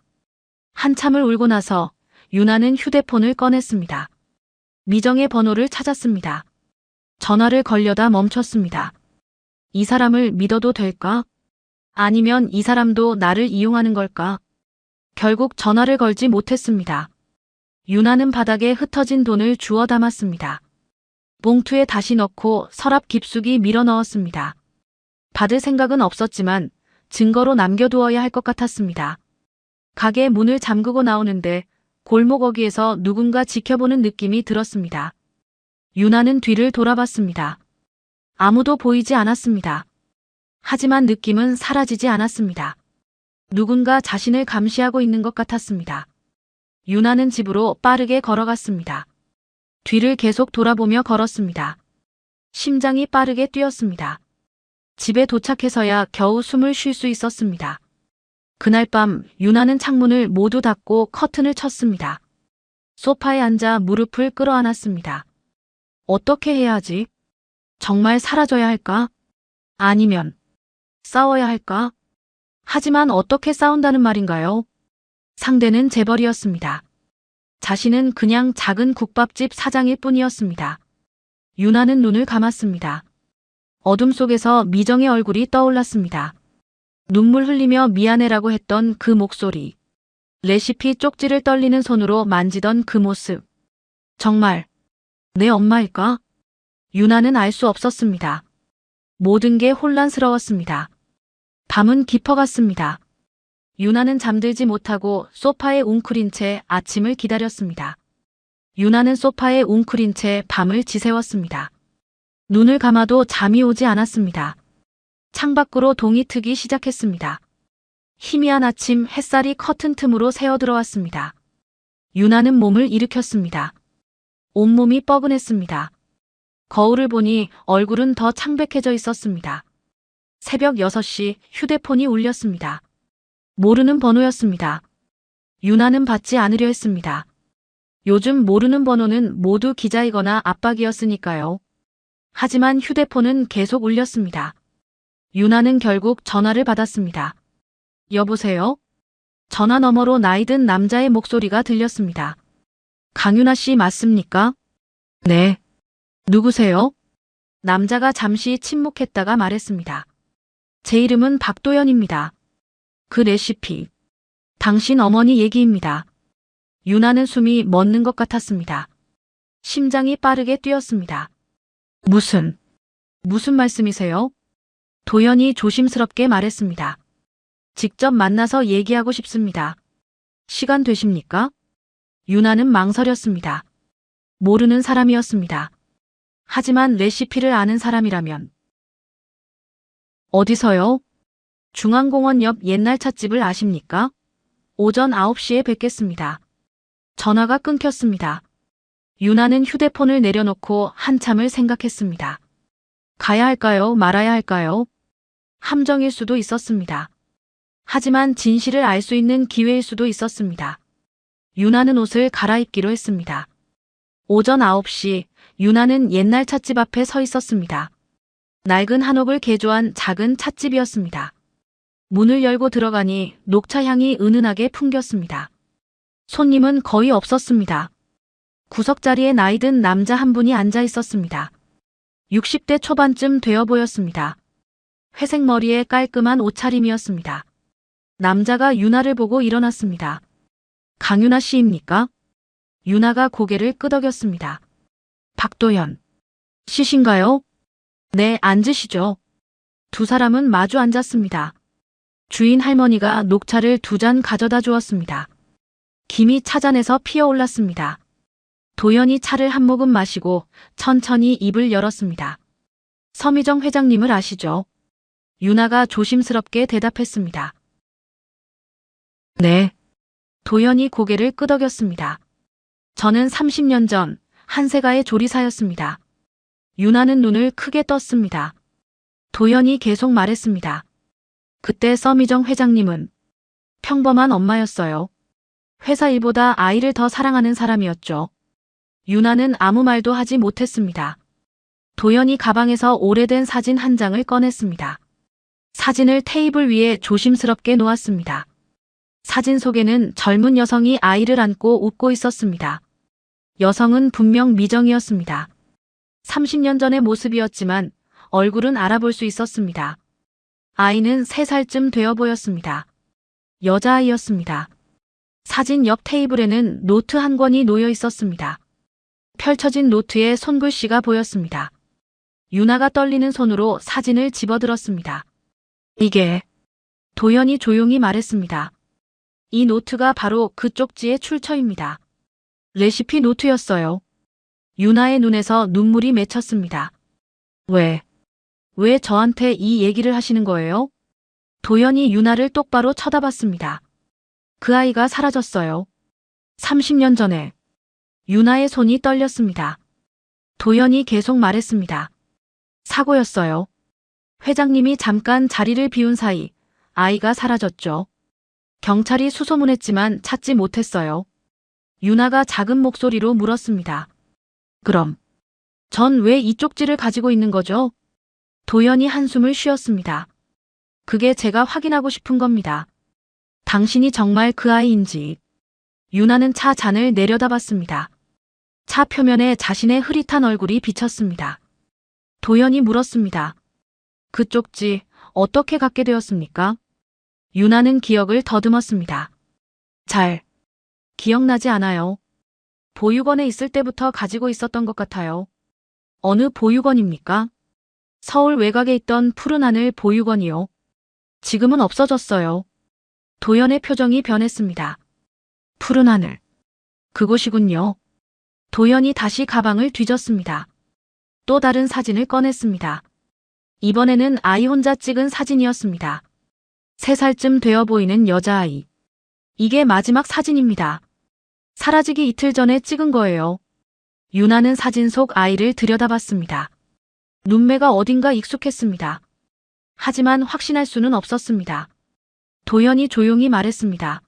한참을 울고 나서 유나는 휴대폰을 꺼냈습니다. 미정의 번호를 찾았습니다. 전화를 걸려다 멈췄습니다. 이 사람을 믿어도 될까? 아니면 이 사람도 나를 이용하는 걸까? 결국 전화를 걸지 못했습니다. 유나는 바닥에 흩어진 돈을 주워 담았습니다. 봉투에 다시 넣고 서랍 깊숙이 밀어 넣었습니다. 받을 생각은 없었지만 증거로 남겨두어야 할 것 같았습니다. 가게 문을 잠그고 나오는데 골목 어귀에서 누군가 지켜보는 느낌이 들었습니다. 유나는 뒤를 돌아봤습니다. 아무도 보이지 않았습니다. 하지만 느낌은 사라지지 않았습니다. 누군가 자신을 감시하고 있는 것 같았습니다. 유나는 집으로 빠르게 걸어갔습니다. 뒤를 계속 돌아보며 걸었습니다. 심장이 빠르게 뛰었습니다. 집에 도착해서야 겨우 숨을 쉴 수 있었습니다. 그날 밤 유나는 창문을 모두 닫고 커튼을 쳤습니다. 소파에 앉아 무릎을 끌어안았습니다. 어떻게 해야 하지? 정말 사라져야 할까? 아니면 싸워야 할까? 하지만 어떻게 싸운다는 말인가요? 상대는 재벌이었습니다. 자신은 그냥 작은 국밥집 사장일 뿐이었습니다. 유나는 눈을 감았습니다. 어둠 속에서 미정의 얼굴이 떠올랐습니다. 눈물 흘리며 미안해라고 했던 그 목소리. 레시피 쪽지를 떨리는 손으로 만지던 그 모습. 정말 내 엄마일까? 유나는 알 수 없었습니다. 모든 게 혼란스러웠습니다. 밤은 깊어갔습니다. 유나는 잠들지 못하고 소파에 웅크린 채 아침을 기다렸습니다. 유나는 소파에 웅크린 채 밤을 지새웠습니다. 눈을 감아도 잠이 오지 않았습니다. 창밖으로 동이 트기 시작했습니다. 희미한 아침 햇살이 커튼 틈으로 새어 들어왔습니다. 유나는 몸을 일으켰습니다. 온몸이 뻐근했습니다. 거울을 보니 얼굴은 더 창백해져 있었습니다. 새벽 6시 휴대폰이 울렸습니다. 모르는 번호였습니다. 유나는 받지 않으려 했습니다. 요즘 모르는 번호는 모두 기자이거나 압박이었으니까요. 하지만 휴대폰은 계속 울렸습니다. 유나는 결국 전화를 받았습니다. 여보세요? 전화 너머로 나이든 남자의 목소리가 들렸습니다. 강유나 씨 맞습니까? 네. 누구세요? 남자가 잠시 침묵했다가 말했습니다. 제 이름은 박도연입니다. 그 레시피. 당신 어머니 얘기입니다. 유나는 숨이 멎는 것 같았습니다. 심장이 빠르게 뛰었습니다. 무슨 말씀이세요? 도연이 조심스럽게 말했습니다. 직접 만나서 얘기하고 싶습니다. 시간 되십니까? 유나는 망설였습니다. 모르는 사람이었습니다. 하지만 레시피를 아는 사람이라면. 어디서요? 중앙공원 옆 옛날 찻집을 아십니까? 오전 9시에 뵙겠습니다. 전화가 끊겼습니다. 유나는 휴대폰을 내려놓고 한참을 생각했습니다. 가야 할까요? 말아야 할까요? 함정일 수도 있었습니다. 하지만 진실을 알 수 있는 기회일 수도 있었습니다. 유나는 옷을 갈아입기로 했습니다. 오전 9시 유나는 옛날 찻집 앞에 서 있었습니다. 낡은 한옥을 개조한 작은 찻집이었습니다. 문을 열고 들어가니 녹차 향이 은은하게 풍겼습니다. 손님은 거의 없었습니다. 구석자리에 나이든 남자 한 분이 앉아 있었습니다. 60대 초반쯤 되어 보였습니다. 회색 머리에 깔끔한 옷차림이었습니다. 남자가 유나를 보고 일어났습니다. 강유나 씨입니까? 유나가 고개를 끄덕였습니다. 박도연 씨신가요? 네, 앉으시죠. 두 사람은 마주 앉았습니다. 주인 할머니가 녹차를 2잔 가져다 주었습니다. 김이 차잔에서 피어올랐습니다. 도연이 차를 한 모금 마시고 천천히 입을 열었습니다. 서미정 회장님을 아시죠? 유나가 조심스럽게 대답했습니다. 네. 도연이 고개를 끄덕였습니다. 저는 30년 전 한세가의 조리사였습니다. 유나는 눈을 크게 떴습니다. 도연이 계속 말했습니다. 그때 서미정 회장님은 평범한 엄마였어요. 회사 일보다 아이를 더 사랑하는 사람이었죠. 유나는 아무 말도 하지 못했습니다. 도연이 가방에서 오래된 사진 한 장을 꺼냈습니다. 사진을 테이블 위에 조심스럽게 놓았습니다. 사진 속에는 젊은 여성이 아이를 안고 웃고 있었습니다. 여성은 분명 미정이었습니다. 30년 전의 모습이었지만 얼굴은 알아볼 수 있었습니다. 아이는 3살쯤 되어 보였습니다. 여자아이였습니다. 사진 옆 테이블에는 노트 한 권이 놓여 있었습니다. 펼쳐진 노트에 손글씨가 보였습니다. 유나가 떨리는 손으로 사진을 집어들었습니다. 이게, 도연이 조용히 말했습니다. 이 노트가 바로 그 쪽지의 출처입니다. 레시피 노트였어요. 유나의 눈에서 눈물이 맺혔습니다. 왜 저한테 이 얘기를 하시는 거예요? 도연이 유나를 똑바로 쳐다봤습니다. 그 아이가 사라졌어요. 30년 전에. 유나의 손이 떨렸습니다. 도연이 계속 말했습니다. 사고였어요. 회장님이 잠깐 자리를 비운 사이 아이가 사라졌죠. 경찰이 수소문했지만 찾지 못했어요. 유나가 작은 목소리로 물었습니다. 그럼 전 왜 이 쪽지를 가지고 있는 거죠? 도연이 한숨을 쉬었습니다. 그게 제가 확인하고 싶은 겁니다. 당신이 정말 그 아이인지. 유나는 차 잔을 내려다봤습니다. 차 표면에 자신의 흐릿한 얼굴이 비쳤습니다. 도연이 물었습니다. 그 쪽지 어떻게 갖게 되었습니까? 유나는 기억을 더듬었습니다. 잘 기억나지 않아요. 보육원에 있을 때부터 가지고 있었던 것 같아요. 어느 보육원입니까? 서울 외곽에 있던 푸른 하늘 보육원이요. 지금은 없어졌어요. 도연의 표정이 변했습니다. 푸른 하늘. 그곳이군요. 도연이 다시 가방을 뒤졌습니다. 또 다른 사진을 꺼냈습니다. 이번에는 아이 혼자 찍은 사진이었습니다. 3살쯤 되어 보이는 여자아이. 이게 마지막 사진입니다. 사라지기 이틀 전에 찍은 거예요. 유나는 사진 속 아이를 들여다봤습니다. 눈매가 어딘가 익숙했습니다. 하지만 확신할 수는 없었습니다. 도연이 조용히 말했습니다.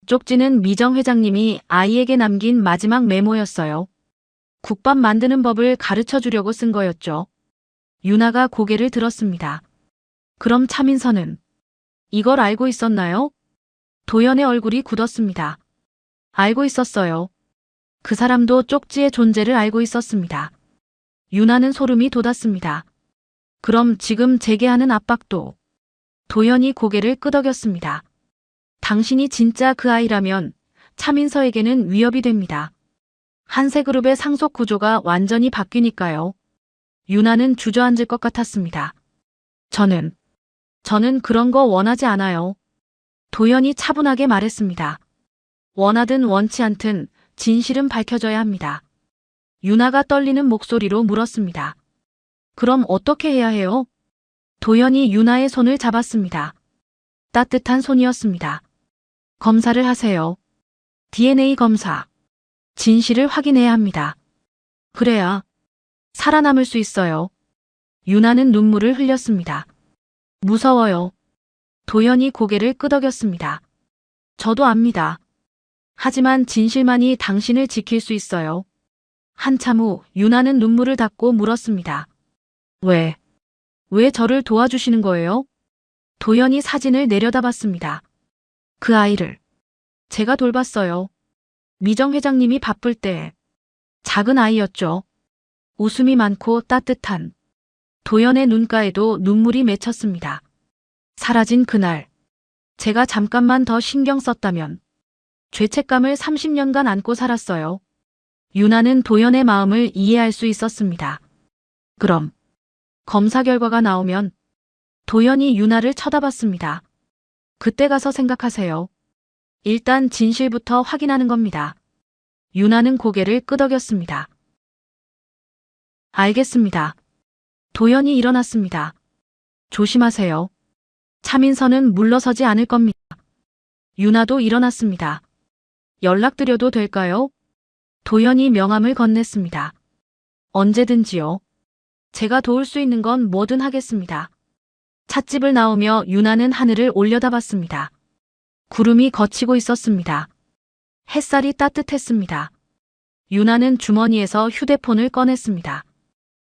쪽지는 미정 회장님이 아이에게 남긴 마지막 메모였어요. 국밥 만드는 법을 가르쳐 주려고 쓴 거였죠. 유나가 고개를 들었습니다. 그럼 차민서는 이걸 알고 있었나요? 도연의 얼굴이 굳었습니다. 알고 있었어요. 그 사람도 쪽지의 존재를 알고 있었습니다. 유나는 소름이 돋았습니다. 그럼 지금 제게 하는 압박도. 도연이 고개를 끄덕였습니다. 당신이 진짜 그 아이라면 차민서에게는 위협이 됩니다. 한세그룹의 상속 구조가 완전히 바뀌니까요. 유나는 주저앉을 것 같았습니다. 저는 그런 거 원하지 않아요. 도연이 차분하게 말했습니다. 원하든 원치 않든 진실은 밝혀져야 합니다. 유나가 떨리는 목소리로 물었습니다. 그럼 어떻게 해야 해요? 도연이 유나의 손을 잡았습니다. 따뜻한 손이었습니다. 검사를 하세요. DNA 검사. 진실을 확인해야 합니다. 그래야 살아남을 수 있어요. 유나는 눈물을 흘렸습니다. 무서워요. 도연이 고개를 끄덕였습니다. 저도 압니다. 하지만 진실만이 당신을 지킬 수 있어요. 한참 후 유나는 눈물을 닦고 물었습니다. 왜 저를 도와주시는 거예요? 도연이 사진을 내려다봤습니다. 그 아이를 제가 돌봤어요. 미정 회장님이 바쁠 때 작은 아이였죠. 웃음이 많고 따뜻한. 도연의 눈가에도 눈물이 맺혔습니다. 사라진 그날 제가 잠깐만 더 신경 썼다면 죄책감을 30년간 안고 살았어요. 유나는 도연의 마음을 이해할 수 있었습니다. 그럼 검사 결과가 나오면. 도연이 유나를 쳐다봤습니다. 그때 가서 생각하세요. 일단 진실부터 확인하는 겁니다. 유나는 고개를 끄덕였습니다. 알겠습니다. 도연이 일어났습니다. 조심하세요. 차민서는 물러서지 않을 겁니다. 유나도 일어났습니다. 연락드려도 될까요? 도연이 명함을 건넸습니다. 언제든지요. 제가 도울 수 있는 건 뭐든 하겠습니다. 찻집을 나오며 유나는 하늘을 올려다봤습니다. 구름이 걷히고 있었습니다. 햇살이 따뜻했습니다. 유나는 주머니에서 휴대폰을 꺼냈습니다.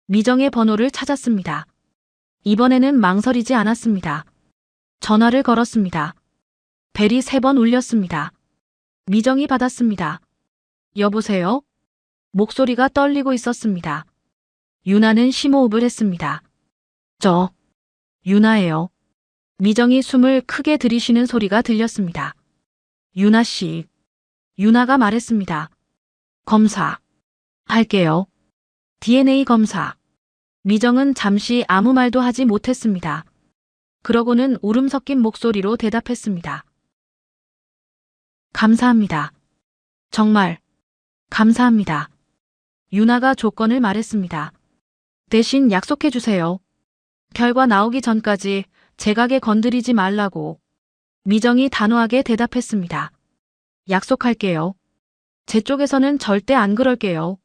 미정의 번호를 찾았습니다. 이번에는 망설이지 않았습니다. 전화를 걸었습니다. 벨이 3번 울렸습니다. 미정이 받았습니다. 여보세요? 목소리가 떨리고 있었습니다. 유나는 심호흡을 했습니다. 저 유나예요. 미정이 숨을 크게 들이쉬는 소리가 들렸습니다. 유나 씨, 유나가 말했습니다. 검사. 할게요. DNA 검사. 미정은 잠시 아무 말도 하지 못했습니다. 그러고는 울음 섞인 목소리로 대답했습니다. 감사합니다. 정말 감사합니다. 유나가 조건을 말했습니다. 대신 약속해 주세요. 결과 나오기 전까지 제 가게 건드리지 말라고. 미정이 단호하게 대답했습니다. 약속할게요. 제 쪽에서는 절대 안 그럴게요.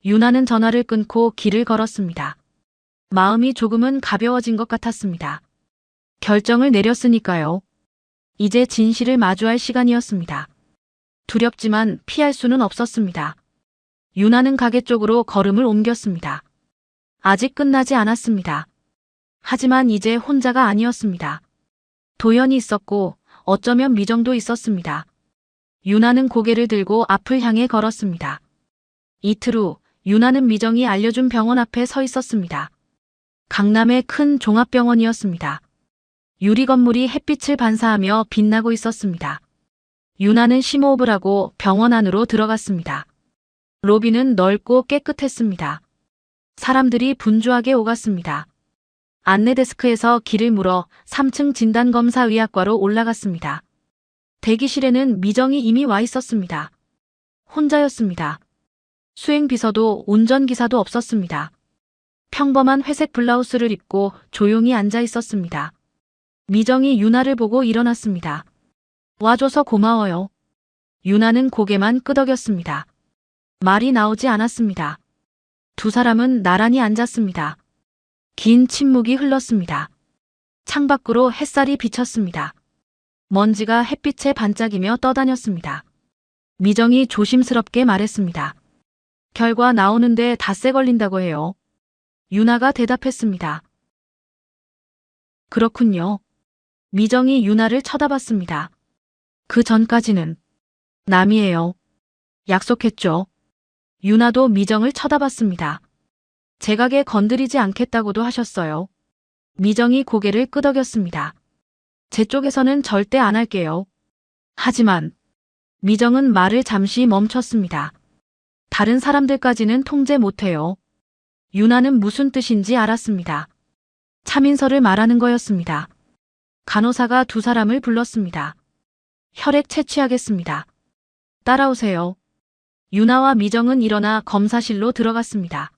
유나는 전화를 끊고 길을 걸었습니다. 마음이 조금은 가벼워진 것 같았습니다. 결정을 내렸으니까요. 이제 진실을 마주할 시간이었습니다. 두렵지만 피할 수는 없었습니다. 유나는 가게 쪽으로 걸음을 옮겼습니다. 아직 끝나지 않았습니다. 하지만 이제 혼자가 아니었습니다. 도연이 있었고 어쩌면 미정도 있었습니다. 유나는 고개를 들고 앞을 향해 걸었습니다. 이틀 후 유나는 미정이 알려준 병원 앞에 서 있었습니다. 강남의 큰 종합병원이었습니다. 유리 건물이 햇빛을 반사하며 빛나고 있었습니다. 유나는 심호흡을 하고 병원 안으로 들어갔습니다. 로비는 넓고 깨끗했습니다. 사람들이 분주하게 오갔습니다. 안내 데스크에서 길을 물어 3층 진단검사의학과로 올라갔습니다. 대기실에는 미정이 이미 와 있었습니다. 혼자였습니다. 수행비서도 운전기사도 없었습니다. 평범한 회색 블라우스를 입고 조용히 앉아 있었습니다. 미정이 유나를 보고 일어났습니다. 와줘서 고마워요. 유나는 고개만 끄덕였습니다. 말이 나오지 않았습니다. 두 사람은 나란히 앉았습니다. 긴 침묵이 흘렀습니다. 창밖으로 햇살이 비쳤습니다. 먼지가 햇빛에 반짝이며 떠다녔습니다. 미정이 조심스럽게 말했습니다. 결과 나오는데 닷새 걸린다고 해요. 유나가 대답했습니다. 그렇군요. 미정이 유나를 쳐다봤습니다. 그 전까지는 남이에요. 약속했죠. 유나도 미정을 쳐다봤습니다. 제 가게 건드리지 않겠다고도 하셨어요. 미정이 고개를 끄덕였습니다. 제 쪽에서는 절대 안 할게요. 하지만 미정은 말을 잠시 멈췄습니다. 다른 사람들까지는 통제 못해요. 유나는 무슨 뜻인지 알았습니다. 차민서를 말하는 거였습니다. 간호사가 두 사람을 불렀습니다. 혈액 채취하겠습니다. 따라오세요. 유나와 미정은 일어나 검사실로 들어갔습니다.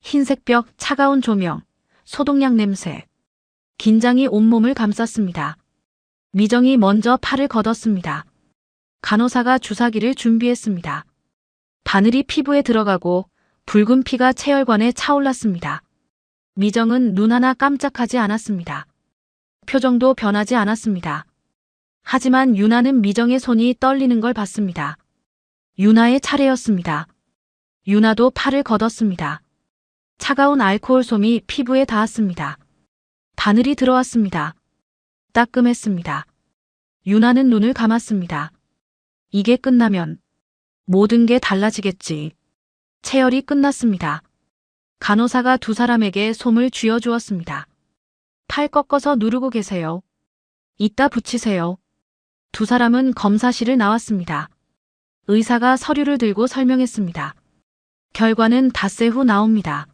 흰색 벽, 차가운 조명, 소독약 냄새. 긴장이 온몸을 감쌌습니다. 미정이 먼저 팔을 걷었습니다. 간호사가 주사기를 준비했습니다. 바늘이 피부에 들어가고 붉은 피가 체혈관에 차올랐습니다. 미정은 눈 하나 깜짝하지 않았습니다. 표정도 변하지 않았습니다. 하지만 유나는 미정의 손이 떨리는 걸 봤습니다. 유나의 차례였습니다. 유나도 팔을 걷었습니다. 차가운 알코올 솜이 피부에 닿았습니다. 바늘이 들어왔습니다. 따끔했습니다. 유나는 눈을 감았습니다. 이게 끝나면 모든 게 달라지겠지. 체열이 끝났습니다. 간호사가 두 사람에게 솜을 쥐어주었습니다. 팔 꺾어서 누르고 계세요. 이따 붙이세요. 두 사람은 검사실을 나왔습니다. 의사가 서류를 들고 설명했습니다. 결과는 닷새 후 나옵니다.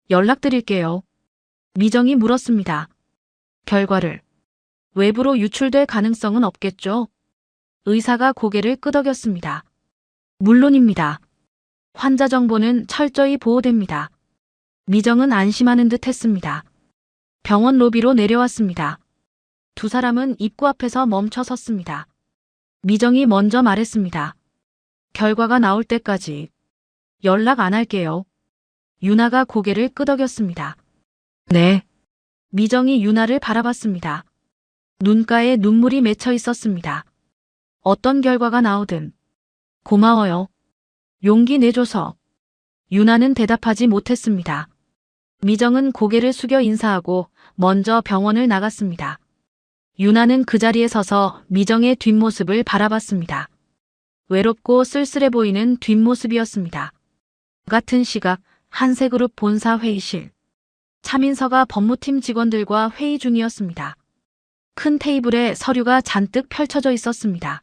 연락드릴게요. 미정이 물었습니다. 결과를 외부로 유출될 가능성은 없겠죠? 의사가 고개를 끄덕였습니다. 물론입니다. 환자 정보는 철저히 보호됩니다. 미정은 안심하는 듯 했습니다. 병원 로비로 내려왔습니다. 두 사람은 입구 앞에서 멈춰 섰습니다. 미정이 먼저 말했습니다. 결과가 나올 때까지 연락 안 할게요. 유나가 고개를 끄덕였습니다. 네. 미정이 유나를 바라봤습니다. 눈가에 눈물이 맺혀 있었습니다. 어떤 결과가 나오든 고마워요. 용기 내줘서. 유나는 대답하지 못했습니다. 미정은 고개를 숙여 인사하고 먼저 병원을 나갔습니다. 유나는 그 자리에 서서 미정의 뒷모습을 바라봤습니다. 외롭고 쓸쓸해 보이는 뒷모습이었습니다. 같은 시각 한세그룹 본사 회의실. 차민서가 법무팀 직원들과 회의 중이었습니다. 큰 테이블에 서류가 잔뜩 펼쳐져 있었습니다.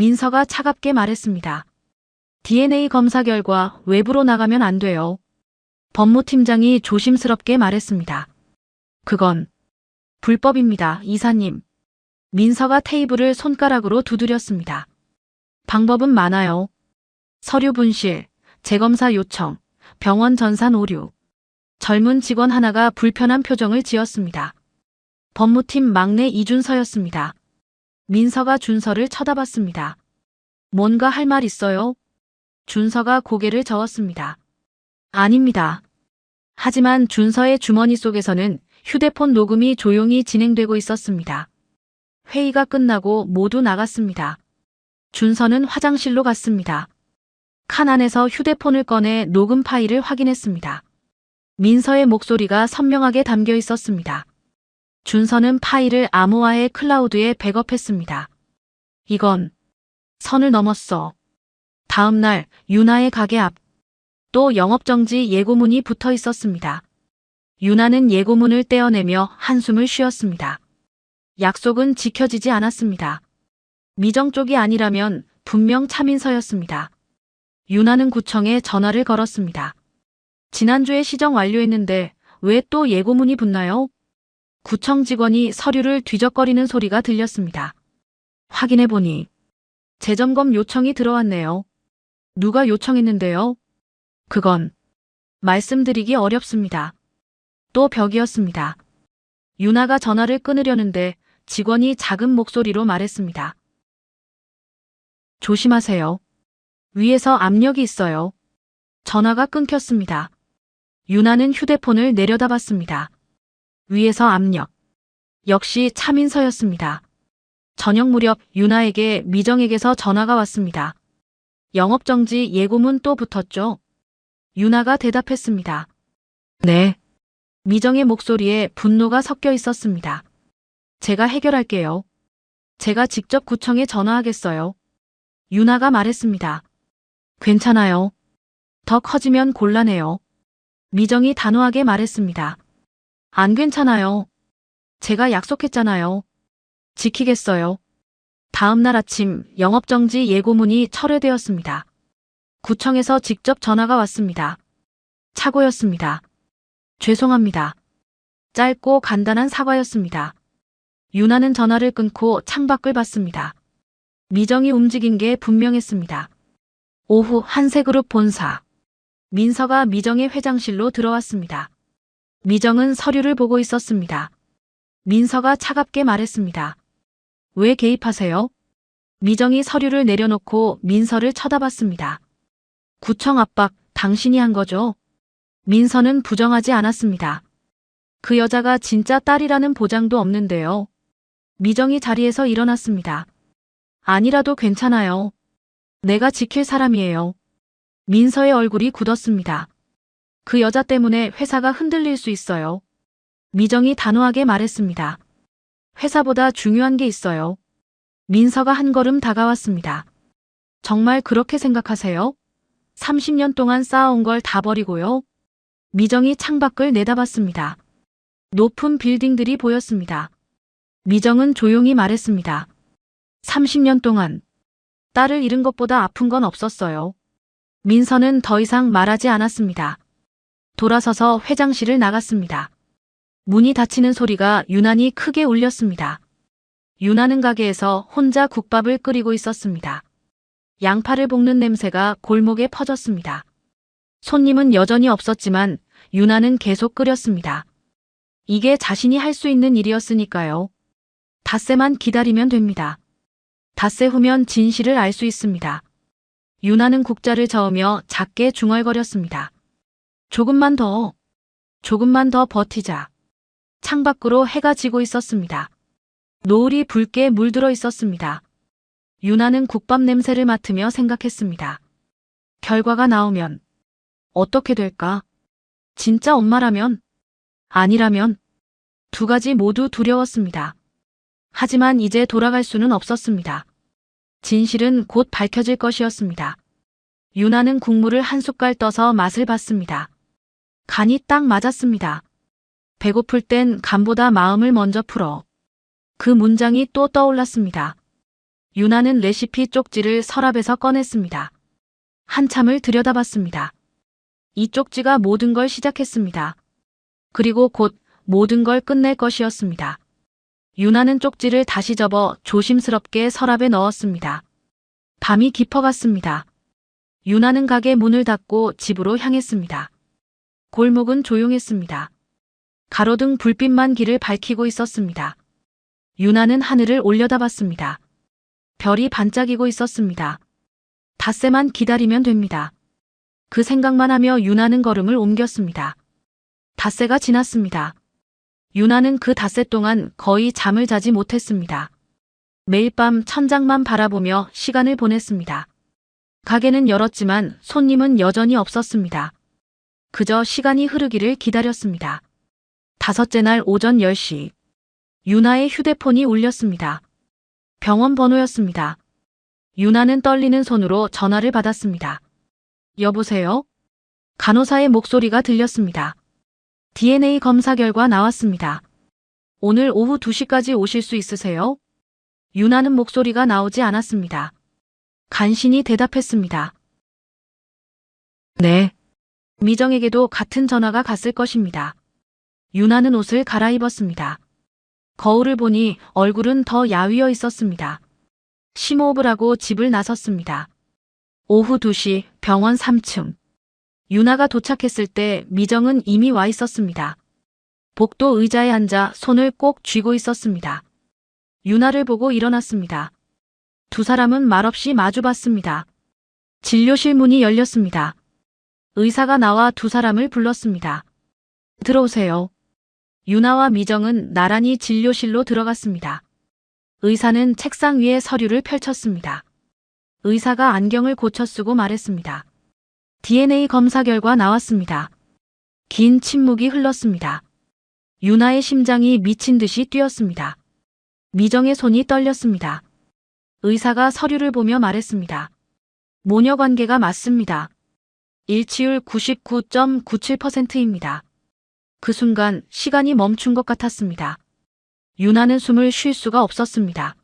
민서가 차갑게 말했습니다. DNA 검사 결과 외부로 나가면 안 돼요. 법무팀장이 조심스럽게 말했습니다. 그건 불법입니다, 이사님. 민서가 테이블을 손가락으로 두드렸습니다. 방법은 많아요. 서류 분실, 재검사 요청, 병원 전산 오류. 젊은 직원 하나가 불편한 표정을 지었습니다. 법무팀 막내 이준서였습니다. 민서가 준서를 쳐다봤습니다. 뭔가 할 말 있어요? 준서가 고개를 저었습니다. 아닙니다. 하지만 준서의 주머니 속에서는 휴대폰 녹음이 조용히 진행되고 있었습니다. 회의가 끝나고 모두 나갔습니다. 준서는 화장실로 갔습니다. 칸 안에서 휴대폰을 꺼내 녹음 파일을 확인했습니다. 민서의 목소리가 선명하게 담겨 있었습니다. 준서는 파일을 암호화해 클라우드에 백업했습니다. 이건 선을 넘었어. 다음 날 유나의 가게 앞 또 영업정지 예고문이 붙어 있었습니다. 유나는 예고문을 떼어내며 한숨을 쉬었습니다. 약속은 지켜지지 않았습니다. 미정 쪽이 아니라면 분명 차민서였습니다. 유나는 구청에 전화를 걸었습니다. 지난주에 시정 완료했는데 왜 또 예고문이 붙나요? 구청 직원이 서류를 뒤적거리는 소리가 들렸습니다. 확인해보니 재점검 요청이 들어왔네요. 누가 요청했는데요? 그건 말씀드리기 어렵습니다. 또 벽이었습니다. 유나가 전화를 끊으려는데 직원이 작은 목소리로 말했습니다. 조심하세요. 위에서 압력이 있어요. 전화가 끊겼습니다. 유나는 휴대폰을 내려다봤습니다. 위에서 압력. 역시 차민서였습니다. 저녁 무렵 유나에게 미정에게서 전화가 왔습니다. 영업정지 예고문 또 붙었죠? 유나가 대답했습니다. 네. 미정의 목소리에 분노가 섞여 있었습니다. 제가 해결할게요. 제가 직접 구청에 전화하겠어요. 유나가 말했습니다. 괜찮아요. 더 커지면 곤란해요. 미정이 단호하게 말했습니다. 안 괜찮아요. 제가 약속했잖아요. 지키겠어요. 다음 날 아침 영업정지 예고문이 철회되었습니다. 구청에서 직접 전화가 왔습니다. 착오였습니다. 죄송합니다. 짧고 간단한 사과였습니다. 유나는 전화를 끊고 창밖을 봤습니다. 미정이 움직인 게 분명했습니다. 오후 한세그룹 본사. 민서가 미정의 회장실로 들어왔습니다. 미정은 서류를 보고 있었습니다. 민서가 차갑게 말했습니다. 왜 개입하세요? 미정이 서류를 내려놓고 민서를 쳐다봤습니다. 구청 압박, 당신이 한 거죠? 민서는 부정하지 않았습니다. 그 여자가 진짜 딸이라는 보장도 없는데요. 미정이 자리에서 일어났습니다. 아니라도 괜찮아요. 내가 지킬 사람이에요. 민서의 얼굴이 굳었습니다. 그 여자 때문에 회사가 흔들릴 수 있어요. 미정이 단호하게 말했습니다. 회사보다 중요한 게 있어요. 민서가 한 걸음 다가왔습니다. 정말 그렇게 생각하세요? 30년 동안 쌓아온 걸 다 버리고요. 미정이 창밖을 내다봤습니다. 높은 빌딩들이 보였습니다. 미정은 조용히 말했습니다. 30년 동안 딸을 잃은 것보다 아픈 건 없었어요. 민서는 더 이상 말하지 않았습니다. 돌아서서 회장실을 나갔습니다. 문이 닫히는 소리가 유난히 크게 울렸습니다. 유나는 가게에서 혼자 국밥을 끓이고 있었습니다. 양파를 볶는 냄새가 골목에 퍼졌습니다. 손님은 여전히 없었지만 유나는 계속 끓였습니다. 이게 자신이 할 수 있는 일이었으니까요. 닷새만 기다리면 됩니다. 닷새 후면 진실을 알 수 있습니다. 유나는 국자를 저으며 작게 중얼거렸습니다. 조금만 더 버티자. 창밖으로 해가 지고 있었습니다. 노을이 붉게 물들어 있었습니다. 유나는 국밥 냄새를 맡으며 생각했습니다. 결과가 나오면 어떻게 될까? 진짜 엄마라면? 아니라면? 두 가지 모두 두려웠습니다. 하지만 이제 돌아갈 수는 없었습니다. 진실은 곧 밝혀질 것이었습니다. 유나는 국물을 한 숟갈 떠서 맛을 봤습니다. 간이 딱 맞았습니다. 배고플 땐 간보다 마음을 먼저 풀어. 그 문장이 또 떠올랐습니다. 유나는 레시피 쪽지를 서랍에서 꺼냈습니다. 한참을 들여다봤습니다. 이 쪽지가 모든 걸 시작했습니다. 그리고 곧 모든 걸 끝낼 것이었습니다. 유나는 쪽지를 다시 접어 조심스럽게 서랍에 넣었습니다. 밤이 깊어갔습니다. 유나는 가게 문을 닫고 집으로 향했습니다. 골목은 조용했습니다. 가로등 불빛만 길을 밝히고 있었습니다. 유나는 하늘을 올려다봤습니다. 별이 반짝이고 있었습니다. 닷새만 기다리면 됩니다. 그 생각만 하며 유나는 걸음을 옮겼습니다. 닷새가 지났습니다. 유나는 그 닷새 동안 거의 잠을 자지 못했습니다. 매일 밤 천장만 바라보며 시간을 보냈습니다. 가게는 열었지만 손님은 여전히 없었습니다. 그저 시간이 흐르기를 기다렸습니다. 다섯째 날 오전 10시. 유나의 휴대폰이 울렸습니다. 병원 번호였습니다. 유나는 떨리는 손으로 전화를 받았습니다. 여보세요? 간호사의 목소리가 들렸습니다. DNA 검사 결과 나왔습니다. 오늘 오후 2시까지 오실 수 있으세요? 유나는 목소리가 나오지 않았습니다. 간신히 대답했습니다. 네. 미정에게도 같은 전화가 갔을 것입니다. 유나는 옷을 갈아입었습니다. 거울을 보니 얼굴은 더 야위어 있었습니다. 심호흡을 하고 집을 나섰습니다. 오후 2시 병원 3층. 유나가 도착했을 때 미정은 이미 와 있었습니다. 복도 의자에 앉아 손을 꼭 쥐고 있었습니다. 유나를 보고 일어났습니다. 두 사람은 말없이 마주봤습니다. 진료실 문이 열렸습니다. 의사가 나와 두 사람을 불렀습니다. 들어오세요. 유나와 미정은 나란히 진료실로 들어갔습니다. 의사는 책상 위에 서류를 펼쳤습니다. 의사가 안경을 고쳐 쓰고 말했습니다. DNA 검사 결과 나왔습니다. 긴 침묵이 흘렀습니다. 유나의 심장이 미친 듯이 뛰었습니다. 미정의 손이 떨렸습니다. 의사가 서류를 보며 말했습니다. 모녀 관계가 맞습니다. 일치율 99.97%입니다. 그 순간 시간이 멈춘 것 같았습니다. 유나는 숨을 쉴 수가 없었습니다.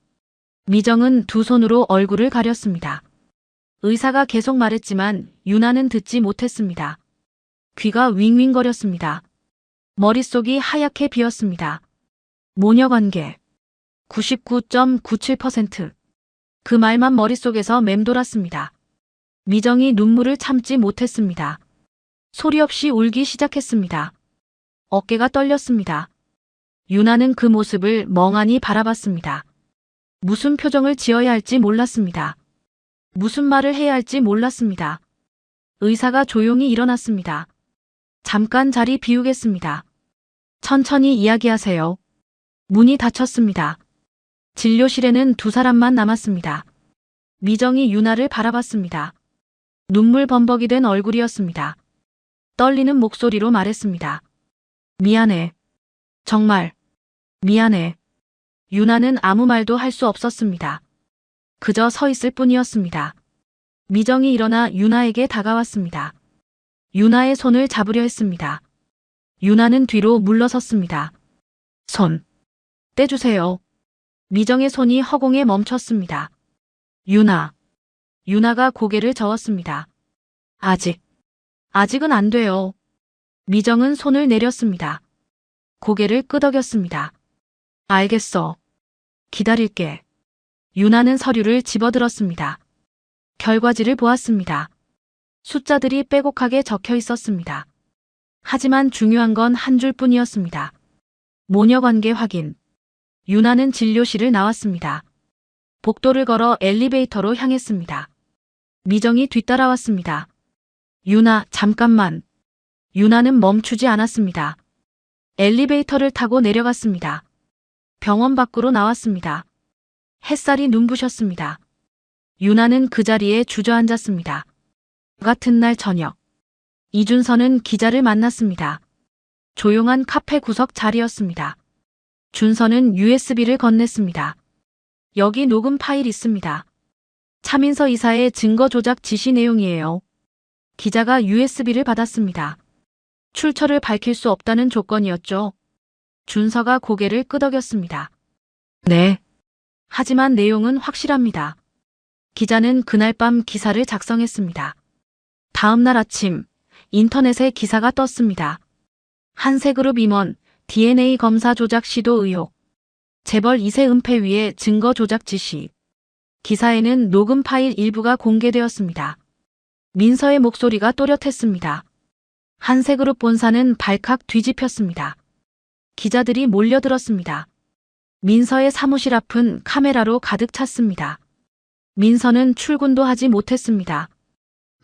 미정은 두 손으로 얼굴을 가렸습니다. 의사가 계속 말했지만 유나는 듣지 못했습니다. 귀가 윙윙거렸습니다. 머릿속이 하얗게 비었습니다. 모녀관계 99.97%. 그 말만 머릿속에서 맴돌았습니다. 미정이 눈물을 참지 못했습니다. 소리 없이 울기 시작했습니다. 어깨가 떨렸습니다. 유나는 그 모습을 멍하니 바라봤습니다. 무슨 표정을 지어야 할지 몰랐습니다. 무슨 말을 해야 할지 몰랐습니다. 의사가 조용히 일어났습니다. 잠깐 자리 비우겠습니다. 천천히 이야기하세요. 문이 닫혔습니다. 진료실에는 두 사람만 남았습니다. 미정이 유나를 바라봤습니다. 눈물 범벅이 된 얼굴이었습니다. 떨리는 목소리로 말했습니다. 미안해. 정말 미안해. 유나는 아무 말도 할 수 없었습니다. 그저 서 있을 뿐이었습니다. 미정이 일어나 유나에게 다가왔습니다. 유나의 손을 잡으려 했습니다. 유나는 뒤로 물러섰습니다. 손 떼주세요. 미정의 손이 허공에 멈췄습니다. 유나. 유나가 고개를 저었습니다. 아직은 안 돼요. 미정은 손을 내렸습니다. 고개를 끄덕였습니다. 알겠어. 기다릴게. 유나는 서류를 집어들었습니다. 결과지를 보았습니다. 숫자들이 빼곡하게 적혀 있었습니다. 하지만 중요한 건 한 줄뿐이었습니다. 모녀관계 확인. 유나는 진료실을 나왔습니다. 복도를 걸어 엘리베이터로 향했습니다. 미정이 뒤따라왔습니다. 유나, 잠깐만. 유나는 멈추지 않았습니다. 엘리베이터를 타고 내려갔습니다. 병원 밖으로 나왔습니다. 햇살이 눈부셨습니다. 유나는 그 자리에 주저앉았습니다. 같은 날 저녁. 이준서는 기자를 만났습니다. 조용한 카페 구석 자리였습니다. 준서는 USB를 건넸습니다. 여기 녹음 파일 있습니다. 차민서 이사의 증거 조작 지시 내용이에요. 기자가 USB를 받았습니다. 출처를 밝힐 수 없다는 조건이었죠. 준서가 고개를 끄덕였습니다. 네. 하지만 내용은 확실합니다. 기자는 그날 밤 기사를 작성했습니다. 다음 날 아침 인터넷에 기사가 떴습니다. 한세그룹 임원 DNA 검사 조작 시도 의혹. 재벌 2세 은폐 위에 증거 조작 지시. 기사에는 녹음 파일 일부가 공개되었습니다. 민서의 목소리가 또렷했습니다. 한세그룹 본사는 발칵 뒤집혔습니다. 기자들이 몰려들었습니다. 민서의 사무실 앞은 카메라로 가득 찼습니다. 민서는 출근도 하지 못했습니다.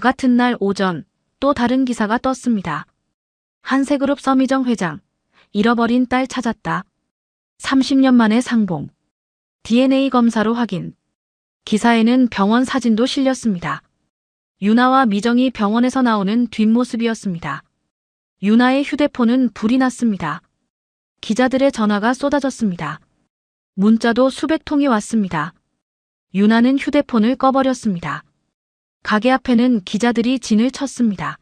같은 날 오전 또 다른 기사가 떴습니다. 한세그룹 서미정 회장, 잃어버린 딸 찾았다. 30년 만에 상봉. DNA 검사로 확인. 기사에는 병원 사진도 실렸습니다. 유나와 미정이 병원에서 나오는 뒷모습이었습니다. 유나의 휴대폰은 불이 났습니다. 기자들의 전화가 쏟아졌습니다. 문자도 수백 통이 왔습니다. 유나는 휴대폰을 꺼버렸습니다. 가게 앞에는 기자들이 진을 쳤습니다.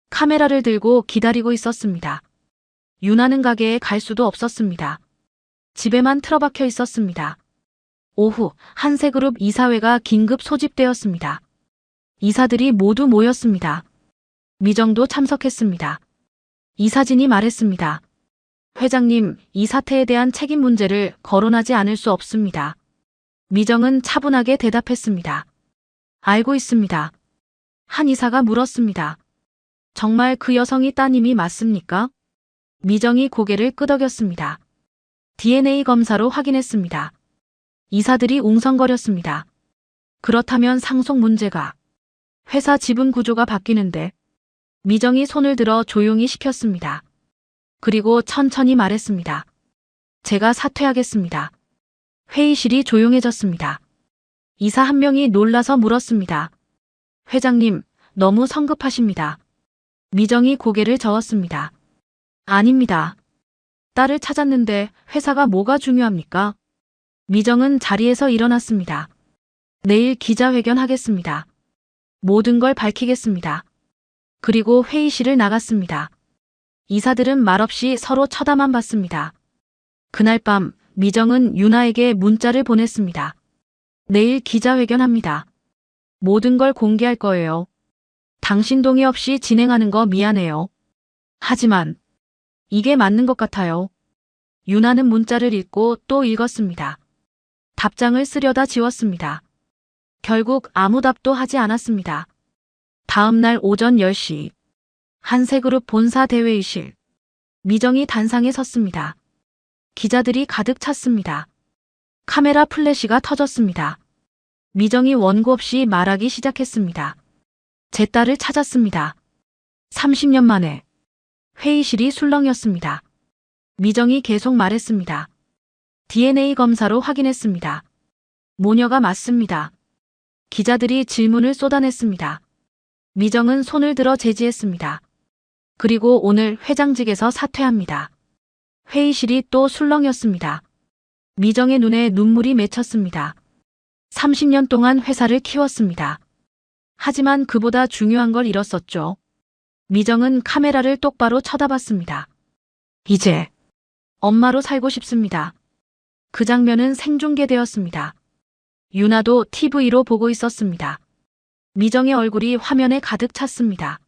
카메라를 들고 기다리고 있었습니다. 유나는 가게에 갈 수도 없었습니다. 집에만 틀어박혀 있었습니다. 오후 한세그룹 이사회가 긴급 소집되었습니다. 이사들이 모두 모였습니다. 미정도 참석했습니다. 이사진이 말했습니다. 회장님, 이 사태에 대한 책임 문제를 거론하지 않을 수 없습니다. 미정은 차분하게 대답했습니다. 알고 있습니다. 한 이사가 물었습니다. 정말 그 여성이 따님이 맞습니까? 미정이 고개를 끄덕였습니다. DNA 검사로 확인했습니다. 이사들이 웅성거렸습니다. 그렇다면 상속 문제가 회사 지분 구조가 바뀌는데 미정이 손을 들어 조용히 시켰습니다. 그리고 천천히 말했습니다. 제가 사퇴하겠습니다. 회의실이 조용해졌습니다. 이사 한 명이 놀라서 물었습니다. 회장님, 너무 성급하십니다. 미정이 고개를 저었습니다. 아닙니다. 딸을 찾았는데 회사가 뭐가 중요합니까? 미정은 자리에서 일어났습니다. 내일 기자회견 하겠습니다. 모든 걸 밝히겠습니다. 그리고 회의실을 나갔습니다. 이사들은 말없이 서로 쳐다만 봤습니다. 그날 밤 미정은 유나에게 문자를 보냈습니다. 내일 기자회견합니다. 모든 걸 공개할 거예요. 당신 동의 없이 진행하는 거 미안해요. 하지만 이게 맞는 것 같아요. 유나는 문자를 읽고 또 읽었습니다. 답장을 쓰려다 지웠습니다. 결국 아무 답도 하지 않았습니다. 다음 날 오전 10시 한세그룹 본사 대회의실. 미정이 단상에 섰습니다. 기자들이 가득 찼습니다. 카메라 플래시가 터졌습니다. 미정이 원고 없이 말하기 시작했습니다. 제 딸을 찾았습니다. 30년 만에. 회의실이 술렁였습니다. 미정이 계속 말했습니다. DNA 검사로 확인했습니다. 모녀가 맞습니다. 기자들이 질문을 쏟아냈습니다. 미정은 손을 들어 제지했습니다. 그리고 오늘 회장직에서 사퇴합니다. 회의실이 또 술렁였습니다. 미정의 눈에 눈물이 맺혔습니다. 30년 동안 회사를 키웠습니다. 하지만 그보다 중요한 걸 잃었었죠. 미정은 카메라를 똑바로 쳐다봤습니다. 이제 엄마로 살고 싶습니다. 그 장면은 생중계되었습니다. 유나도 TV로 보고 있었습니다. 미정의 얼굴이 화면에 가득 찼습니다.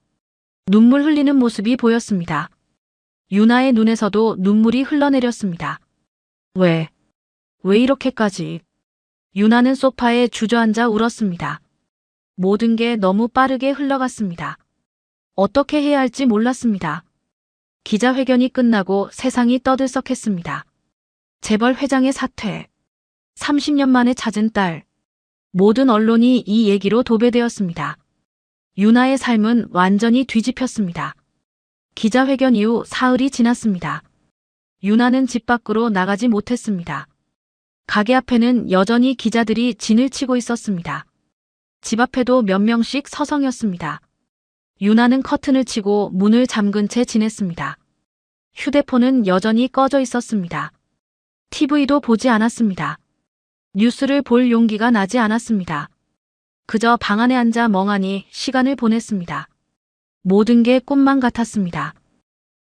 눈물 흘리는 모습이 보였습니다. 유나의 눈에서도 눈물이 흘러내렸습니다. 왜 이렇게까지? 유나는 소파에 주저앉아 울었습니다. 모든 게 너무 빠르게 흘러갔습니다. 어떻게 해야 할지 몰랐습니다. 기자회견이 끝나고 세상이 떠들썩했습니다. 재벌 회장의 사퇴. 30년 만에 찾은 딸. 모든 언론이 이 얘기로 도배되었습니다. 유나의 삶은 완전히 뒤집혔습니다. 기자회견 이후 사흘이 지났습니다. 유나는 집 밖으로 나가지 못했습니다. 가게 앞에는 여전히 기자들이 진을 치고 있었습니다. 집 앞에도 몇 명씩 서성였습니다. 유나는 커튼을 치고 문을 잠근 채 지냈습니다. 휴대폰은 여전히 꺼져 있었습니다. TV도 보지 않았습니다. 뉴스를 볼 용기가 나지 않았습니다. 그저 방 안에 앉아 멍하니 시간을 보냈습니다. 모든 게 꿈만 같았습니다.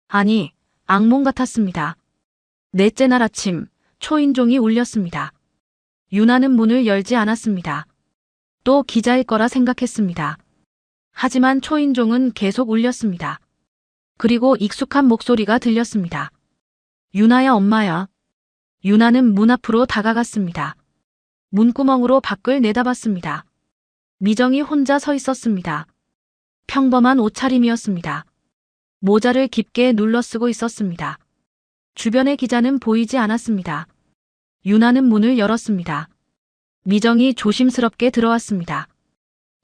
아니, 악몽 같았습니다. 넷째 날 아침, 초인종이 울렸습니다. 유나는 문을 열지 않았습니다. 또 기자일 거라 생각했습니다. 하지만 초인종은 계속 울렸습니다. 그리고 익숙한 목소리가 들렸습니다. 유나야, 엄마야. 유나는 문 앞으로 다가갔습니다. 문구멍으로 밖을 내다봤습니다. 미정이 혼자 서 있었습니다. 평범한 옷차림이었습니다. 모자를 깊게 눌러쓰고 있었습니다. 주변의 기자는 보이지 않았습니다. 유나는 문을 열었습니다. 미정이 조심스럽게 들어왔습니다.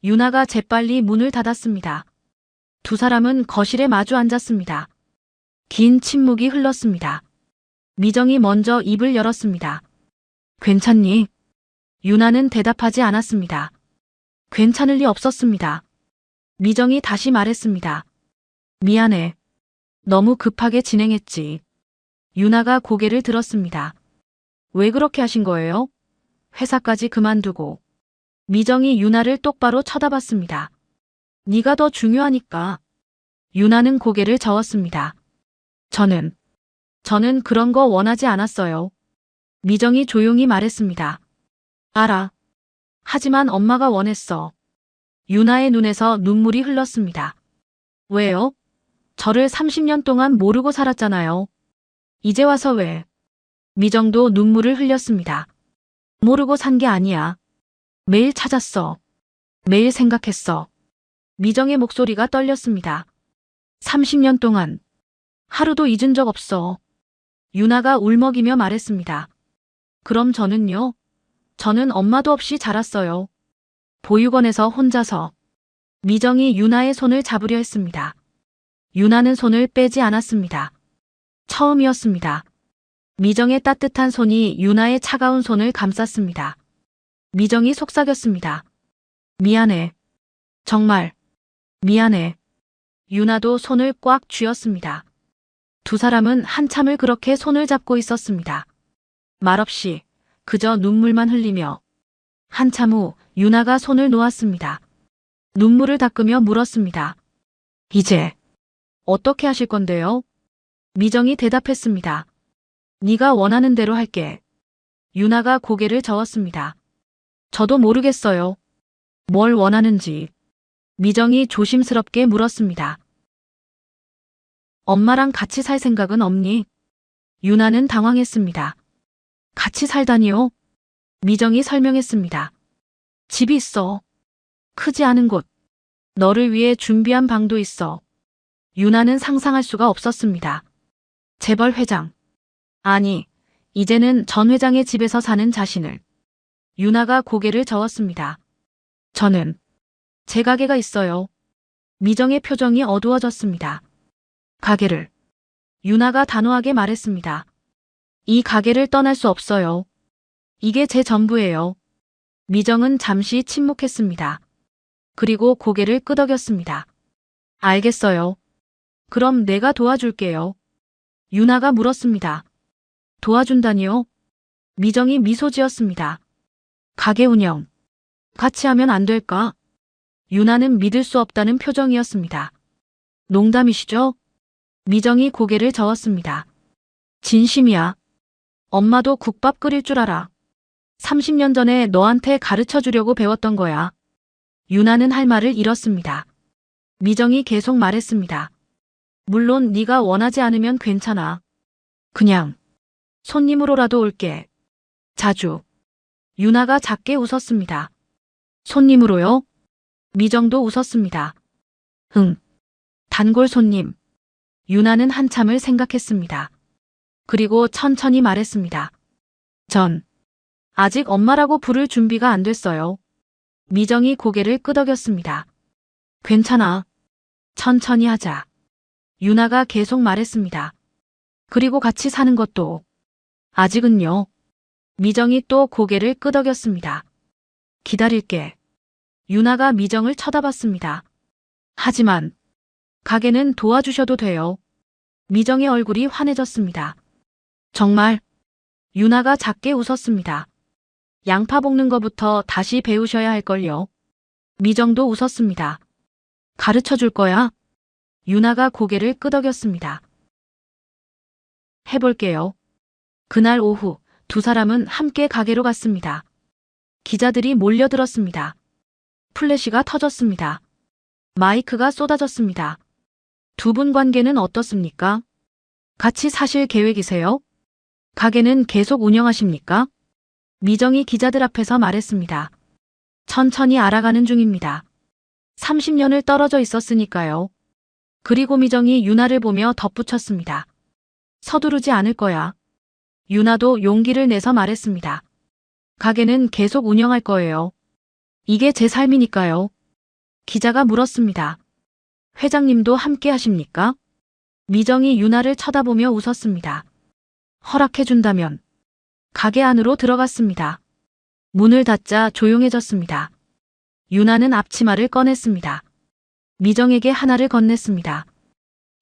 유나가 재빨리 문을 닫았습니다. 두 사람은 거실에 마주 앉았습니다. 긴 침묵이 흘렀습니다. 미정이 먼저 입을 열었습니다. 괜찮니? 유나는 대답하지 않았습니다. 괜찮을 리 없었습니다. 미정이 다시 말했습니다. 미안해. 너무 급하게 진행했지. 유나가 고개를 들었습니다. 왜 그렇게 하신 거예요? 회사까지 그만두고. 미정이 유나를 똑바로 쳐다봤습니다. 네가 더 중요하니까. 유나는 고개를 저었습니다. 저는 그런 거 원하지 않았어요. 미정이 조용히 말했습니다. 알아. 하지만 엄마가 원했어. 유나의 눈에서 눈물이 흘렀습니다. 왜요? 저를 30년 동안 모르고 살았잖아요. 이제 와서 왜? 미정도 눈물을 흘렸습니다. 모르고 산 게 아니야. 매일 찾았어. 매일 생각했어. 미정의 목소리가 떨렸습니다. 30년 동안 하루도 잊은 적 없어. 유나가 울먹이며 말했습니다. 그럼 저는요? 저는 엄마도 없이 자랐어요. 보육원에서 혼자서. 미정이 유나의 손을 잡으려 했습니다. 유나는 손을 빼지 않았습니다. 처음이었습니다. 미정의 따뜻한 손이 유나의 차가운 손을 감쌌습니다. 미정이 속삭였습니다. 미안해. 정말 미안해. 유나도 손을 꽉 쥐었습니다. 두 사람은 한참을 그렇게 손을 잡고 있었습니다. 말없이 그저 눈물만 흘리며. 한참 후 유나가 손을 놓았습니다. 눈물을 닦으며 물었습니다. 이제 어떻게 하실 건데요? 미정이 대답했습니다. 네가 원하는 대로 할게. 유나가 고개를 저었습니다. 저도 모르겠어요. 뭘 원하는지. 미정이 조심스럽게 물었습니다. 엄마랑 같이 살 생각은 없니? 유나는 당황했습니다. 같이 살다니요? 미정이 설명했습니다. 집이 있어. 크지 않은 곳. 너를 위해 준비한 방도 있어. 유나는 상상할 수가 없었습니다. 재벌 회장. 아니, 이제는 전 회장의 집에서 사는 자신을. 유나가 고개를 저었습니다. 저는 제 가게가 있어요. 미정의 표정이 어두워졌습니다. 가게를. 유나가 단호하게 말했습니다. 이 가게를 떠날 수 없어요. 이게 제 전부예요. 미정은 잠시 침묵했습니다. 그리고 고개를 끄덕였습니다. 알겠어요. 그럼 내가 도와줄게요. 유나가 물었습니다. 도와준다니요? 미정이 미소 지었습니다. 가게 운영. 같이 하면 안 될까? 유나는 믿을 수 없다는 표정이었습니다. 농담이시죠? 미정이 고개를 저었습니다. 진심이야. 엄마도 국밥 끓일 줄 알아. 30년 전에 너한테 가르쳐 주려고 배웠던 거야. 유나는 할 말을 잃었습니다. 미정이 계속 말했습니다. 물론 네가 원하지 않으면 괜찮아. 그냥 손님으로라도 올게. 자주. 유나가 작게 웃었습니다. 손님으로요? 미정도 웃었습니다. 응. 단골 손님. 유나는 한참을 생각했습니다. 그리고 천천히 말했습니다. 전 아직 엄마라고 부를 준비가 안 됐어요. 미정이 고개를 끄덕였습니다. 괜찮아. 천천히 하자. 유나가 계속 말했습니다. 그리고 같이 사는 것도. 아직은요. 미정이 또 고개를 끄덕였습니다. 기다릴게. 유나가 미정을 쳐다봤습니다. 하지만 가게는 도와주셔도 돼요. 미정의 얼굴이 환해졌습니다. 정말? 유나가 작게 웃었습니다. 양파 볶는 거부터 다시 배우셔야 할걸요. 미정도 웃었습니다. 가르쳐 줄 거야? 유나가 고개를 끄덕였습니다. 해볼게요. 그날 오후 두 사람은 함께 가게로 갔습니다. 기자들이 몰려들었습니다. 플래시가 터졌습니다. 마이크가 쏟아졌습니다. 두 분 관계는 어떻습니까? 같이 사실 계획이세요? 가게는 계속 운영하십니까? 미정이 기자들 앞에서 말했습니다. 천천히 알아가는 중입니다. 30년을 떨어져 있었으니까요. 그리고 미정이 유나를 보며 덧붙였습니다. 서두르지 않을 거야. 유나도 용기를 내서 말했습니다. 가게는 계속 운영할 거예요. 이게 제 삶이니까요. 기자가 물었습니다. 회장님도 함께 하십니까? 미정이 유나를 쳐다보며 웃었습니다. 허락해준다면. 가게 안으로 들어갔습니다. 문을 닫자 조용해졌습니다. 유나는 앞치마를 꺼냈습니다. 미정에게 하나를 건넸습니다.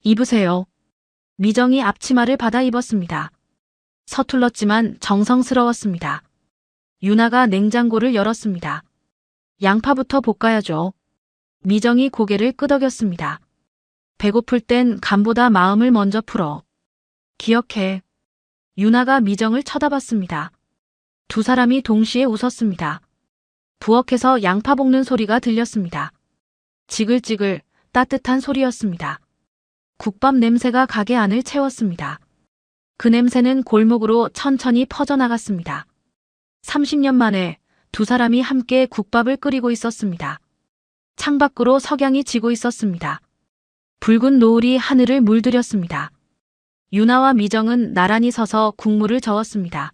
입으세요. 미정이 앞치마를 받아 입었습니다. 서툴렀지만 정성스러웠습니다. 유나가 냉장고를 열었습니다. 양파부터 볶아야죠. 미정이 고개를 끄덕였습니다. 배고플 땐 간보다 마음을 먼저 풀어. 기억해. 유나가 미정을 쳐다봤습니다. 두 사람이 동시에 웃었습니다. 부엌에서 양파 볶는 소리가 들렸습니다. 지글지글 따뜻한 소리였습니다. 국밥 냄새가 가게 안을 채웠습니다. 그 냄새는 골목으로 천천히 퍼져나갔습니다. 30년 만에 두 사람이 함께 국밥을 끓이고 있었습니다. 창밖으로 석양이 지고 있었습니다. 붉은 노을이 하늘을 물들였습니다. 유나와 미정은 나란히 서서 국물을 저었습니다.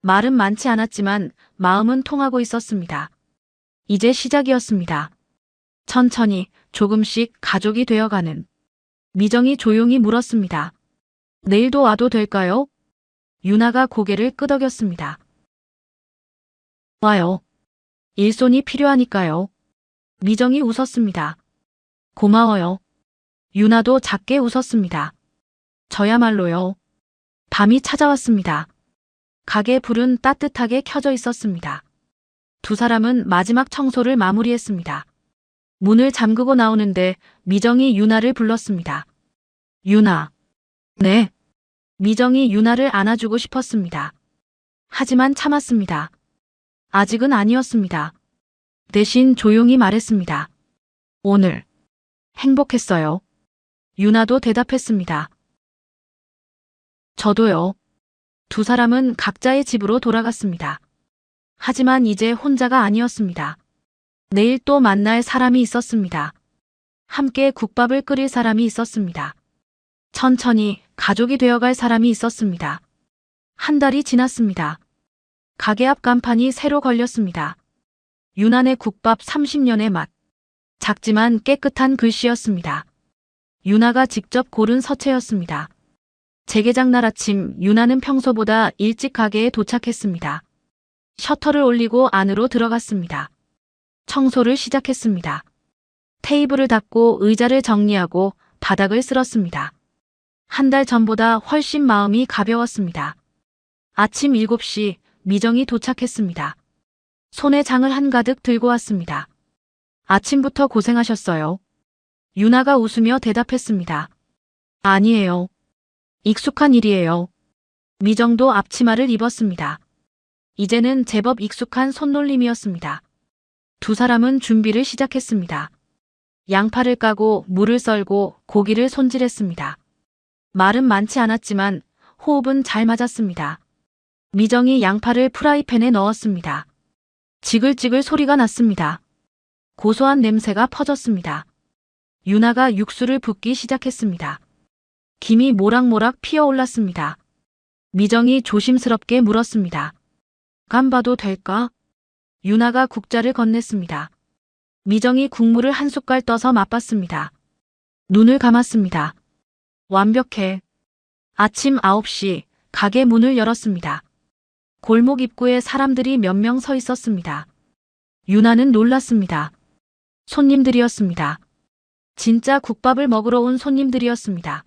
말은 많지 않았지만 마음은 통하고 있었습니다. 이제 시작이었습니다. 천천히 조금씩 가족이 되어가는. 미정이 조용히 물었습니다. 내일도 와도 될까요? 유나가 고개를 끄덕였습니다. 와요. 일손이 필요하니까요. 미정이 웃었습니다. 고마워요. 유나도 작게 웃었습니다. 저야말로요. 밤이 찾아왔습니다. 가게 불은 따뜻하게 켜져 있었습니다. 두 사람은 마지막 청소를 마무리했습니다. 문을 잠그고 나오는데 미정이 유나를 불렀습니다. 유나. 네. 미정이 유나를 안아주고 싶었습니다. 하지만 참았습니다. 아직은 아니었습니다. 대신 조용히 말했습니다. 오늘 행복했어요. 유나도 대답했습니다. 저도요. 두 사람은 각자의 집으로 돌아갔습니다. 하지만 이제 혼자가 아니었습니다. 내일 또 만날 사람이 있었습니다. 함께 국밥을 끓일 사람이 있었습니다. 천천히 가족이 되어갈 사람이 있었습니다. 한 달이 지났습니다. 가게 앞 간판이 새로 걸렸습니다. 유난의 국밥 30년의 맛. 작지만 깨끗한 글씨였습니다. 유나가 직접 고른 서체였습니다. 재개장 날 아침 유나는 평소보다 일찍 가게에 도착했습니다. 셔터를 올리고 안으로 들어갔습니다. 청소를 시작했습니다. 테이블을 닦고 의자를 정리하고 바닥을 쓸었습니다. 한 달 전보다 훨씬 마음이 가벼웠습니다. 아침 7시 미정이 도착했습니다. 손에 장을 한가득 들고 왔습니다. 아침부터 고생하셨어요. 유나가 웃으며 대답했습니다. 아니에요. 익숙한 일이에요. 미정도 앞치마를 입었습니다. 이제는 제법 익숙한 손놀림이었습니다. 두 사람은 준비를 시작했습니다. 양파를 까고 물을 썰고 고기를 손질했습니다. 말은 많지 않았지만 호흡은 잘 맞았습니다. 미정이 양파를 프라이팬에 넣었습니다. 지글지글 소리가 났습니다. 고소한 냄새가 퍼졌습니다. 유나가 육수를 붓기 시작했습니다. 김이 모락모락 피어올랐습니다. 미정이 조심스럽게 물었습니다. 간 봐도 될까? 유나가 국자를 건넸습니다. 미정이 국물을 한 숟갈 떠서 맛봤습니다. 눈을 감았습니다. 완벽해. 아침 9시 가게 문을 열었습니다. 골목 입구에 사람들이 몇 명 서 있었습니다. 유나는 놀랐습니다. 손님들이었습니다. 진짜 국밥을 먹으러 온 손님들이었습니다.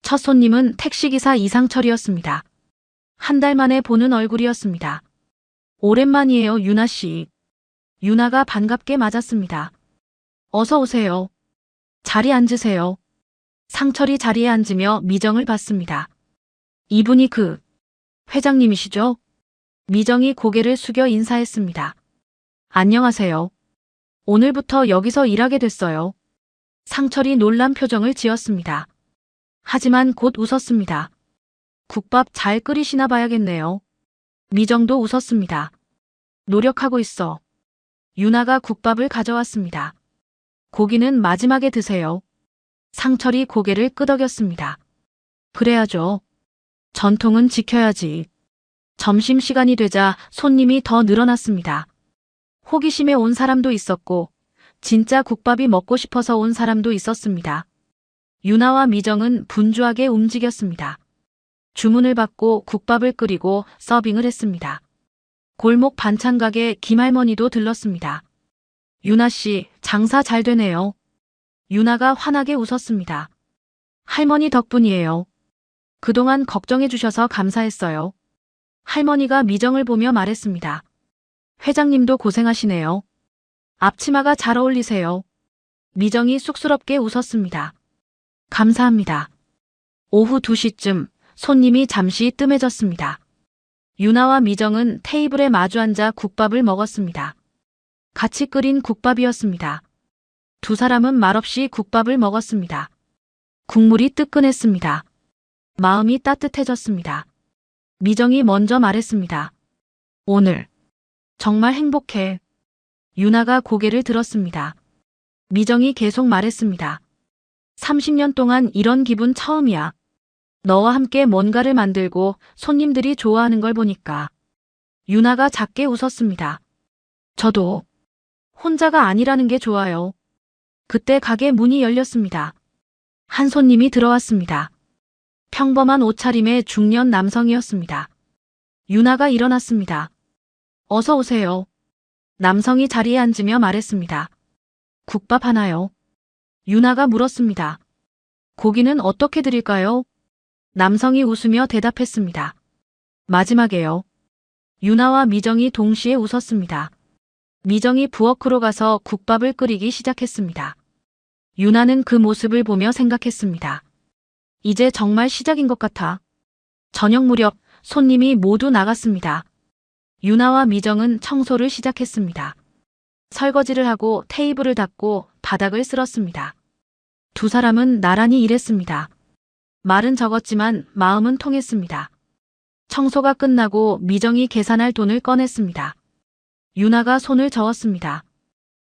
첫 손님은 택시기사 이상철이었습니다. 한 달 만에 보는 얼굴이었습니다. 오랜만이에요, 유나 씨. 유나가 반갑게 맞았습니다. 어서 오세요. 자리 앉으세요. 상철이 자리에 앉으며 미정을 봤습니다. 이분이 그 회장님이시죠? 미정이 고개를 숙여 인사했습니다. 안녕하세요. 오늘부터 여기서 일하게 됐어요. 상철이 놀란 표정을 지었습니다. 하지만 곧 웃었습니다. 국밥 잘 끓이시나 봐야겠네요. 미정도 웃었습니다. 노력하고 있어. 유나가 국밥을 가져왔습니다. 고기는 마지막에 드세요. 상철이 고개를 끄덕였습니다. 그래야죠. 전통은 지켜야지. 점심시간이 되자 손님이 더 늘어났습니다. 호기심에 온 사람도 있었고, 진짜 국밥이 먹고 싶어서 온 사람도 있었습니다. 유나와 미정은 분주하게 움직였습니다. 주문을 받고 국밥을 끓이고 서빙을 했습니다. 골목 반찬 가게 김할머니도 들렀습니다. 유나 씨, 장사 잘 되네요. 유나가 환하게 웃었습니다. 할머니 덕분이에요. 그동안 걱정해 주셔서 감사했어요. 할머니가 미정을 보며 말했습니다. 회장님도 고생하시네요. 앞치마가 잘 어울리세요. 미정이 쑥스럽게 웃었습니다. 감사합니다. 오후 2시쯤 손님이 잠시 뜸해졌습니다. 유나와 미정은 테이블에 마주 앉아 국밥을 먹었습니다. 같이 끓인 국밥이었습니다. 두 사람은 말없이 국밥을 먹었습니다. 국물이 뜨끈했습니다. 마음이 따뜻해졌습니다. 미정이 먼저 말했습니다. 오늘 정말 행복해. 유나가 고개를 들었습니다. 미정이 계속 말했습니다. 30년 동안 이런 기분 처음이야. 너와 함께 뭔가를 만들고 손님들이 좋아하는 걸 보니까. 유나가 작게 웃었습니다. 저도 혼자가 아니라는 게 좋아요. 그때 가게 문이 열렸습니다. 한 손님이 들어왔습니다. 평범한 옷차림의 중년 남성이었습니다. 유나가 일어났습니다. 어서 오세요. 남성이 자리에 앉으며 말했습니다. 국밥 하나요? 유나가 물었습니다. 고기는 어떻게 드릴까요? 남성이 웃으며 대답했습니다. 마지막에요. 유나와 미정이 동시에 웃었습니다. 미정이 부엌으로 가서 국밥을 끓이기 시작했습니다. 유나는 그 모습을 보며 생각했습니다. 이제 정말 시작인 것 같아. 저녁 무렵 손님이 모두 나갔습니다. 유나와 미정은 청소를 시작했습니다. 설거지를 하고 테이블을 닦고 바닥을 쓸었습니다. 두 사람은 나란히 일했습니다. 말은 적었지만 마음은 통했습니다. 청소가 끝나고 미정이 계산할 돈을 꺼냈습니다. 유나가 손을 저었습니다.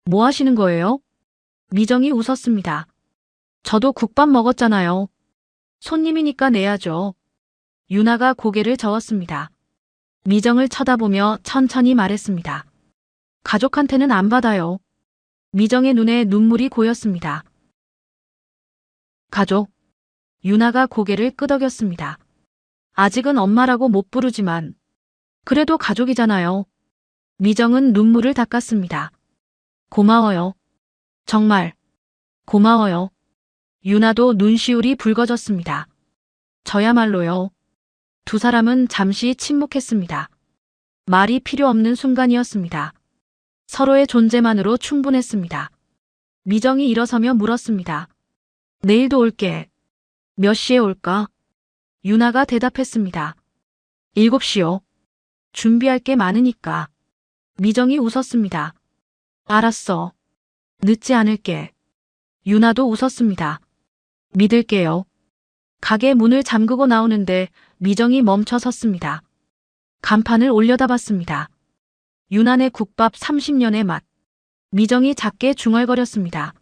뭐 하시는 거예요? 미정이 웃었습니다. 저도 국밥 먹었잖아요. 손님이니까 내야죠. 유나가 고개를 저었습니다. 미정을 쳐다보며 천천히 말했습니다. 가족한테는 안 받아요. 미정의 눈에 눈물이 고였습니다. 가족. 유나가 고개를 끄덕였습니다. 아직은 엄마라고 못 부르지만 그래도 가족이잖아요. 미정은 눈물을 닦았습니다. 고마워요. 정말 고마워요. 유나도 눈시울이 붉어졌습니다. 저야말로요. 두 사람은 잠시 침묵했습니다. 말이 필요 없는 순간이었습니다. 서로의 존재만으로 충분했습니다. 미정이 일어서며 물었습니다. 내일도 올게. 몇 시에 올까? 유나가 대답했습니다. 7시요. 준비할 게 많으니까. 미정이 웃었습니다. 알았어. 늦지 않을게. 유나도 웃었습니다. 믿을게요. 가게 문을 잠그고 나오는데 미정이 멈춰 섰습니다. 간판을 올려다 봤습니다. 유난의 국밥 30년의 맛. 미정이 작게 중얼거렸습니다.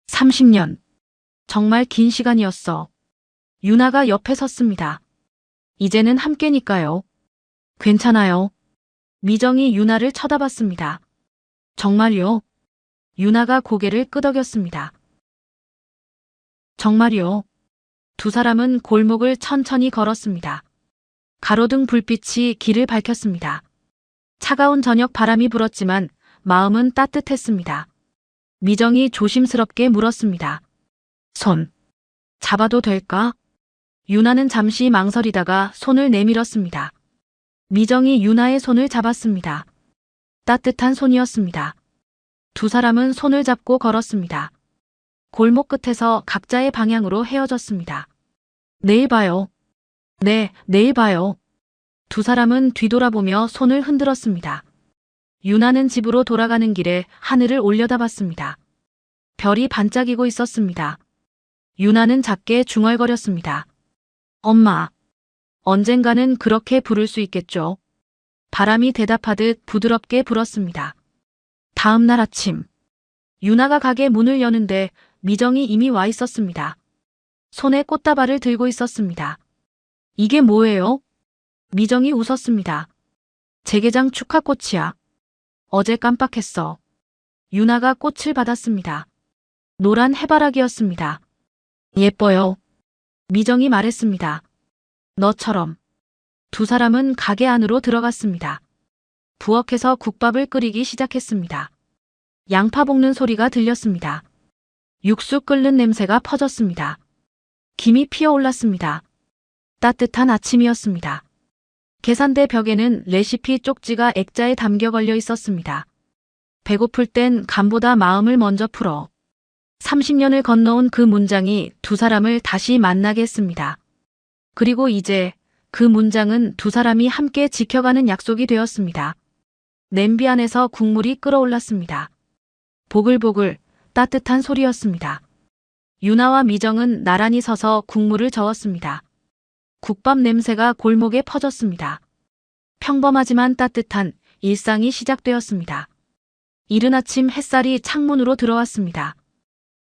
30년. 정말 긴 시간이었어. 유나가 옆에 섰습니다. 이제는 함께니까요. 괜찮아요. 미정이 유나를 쳐다봤습니다. 정말요? 유나가 고개를 끄덕였습니다. 정말요. 두 사람은 골목을 천천히 걸었습니다. 가로등 불빛이 길을 밝혔습니다. 차가운 저녁 바람이 불었지만 마음은 따뜻했습니다. 미정이 조심스럽게 물었습니다. 손 잡아도 될까? 유나는 잠시 망설이다가 손을 내밀었습니다. 미정이 유나의 손을 잡았습니다. 따뜻한 손이었습니다. 두 사람은 손을 잡고 걸었습니다. 골목 끝에서 각자의 방향으로 헤어졌습니다. 내일 봐요. 네, 내일 봐요. 두 사람은 뒤돌아보며 손을 흔들었습니다. 유나는 집으로 돌아가는 길에 하늘을 올려다봤습니다. 별이 반짝이고 있었습니다. 유나는 작게 중얼거렸습니다. 엄마, 언젠가는 그렇게 부를 수 있겠죠? 바람이 대답하듯 부드럽게 불었습니다. 다음 날 아침, 유나가 가게 문을 여는데 미정이 이미 와 있었습니다. 손에 꽃다발을 들고 있었습니다. 이게 뭐예요? 미정이 웃었습니다. 재개장 축하꽃이야. 어제 깜빡했어. 유나가 꽃을 받았습니다. 노란 해바라기였습니다. 예뻐요. 미정이 말했습니다. 너처럼. 두 사람은 가게 안으로 들어갔습니다. 부엌에서 국밥을 끓이기 시작했습니다. 양파 볶는 소리가 들렸습니다. 육수 끓는 냄새가 퍼졌습니다. 김이 피어올랐습니다. 따뜻한 아침이었습니다. 계산대 벽에는 레시피 쪽지가 액자에 담겨 걸려 있었습니다. 배고플 땐 간보다 마음을 먼저 풀어. 30년을 건너온 그 문장이 두 사람을 다시 만나게 했습니다. 그리고 이제 그 문장은 두 사람이 함께 지켜가는 약속이 되었습니다. 냄비 안에서 국물이 끓어올랐습니다. 보글보글 따뜻한 소리였습니다. 유나와 미정은 나란히 서서 국물을 저었습니다. 국밥 냄새가 골목에 퍼졌습니다. 평범하지만 따뜻한 일상이 시작되었습니다. 이른 아침 햇살이 창문으로 들어왔습니다.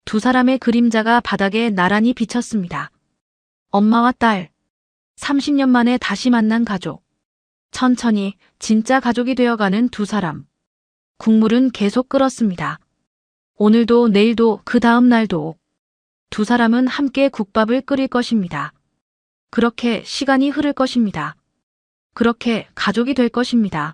두 사람의 그림자가 바닥에 나란히 비쳤습니다. 엄마와 딸, 30년 만에 다시 만난 가족. 천천히 진짜 가족이 되어가는 두 사람. 국물은 계속 끓었습니다. 오늘도 내일도 그 다음 날도 두 사람은 함께 국밥을 끓일 것입니다. 그렇게 시간이 흐를 것입니다. 그렇게 가족이 될 것입니다.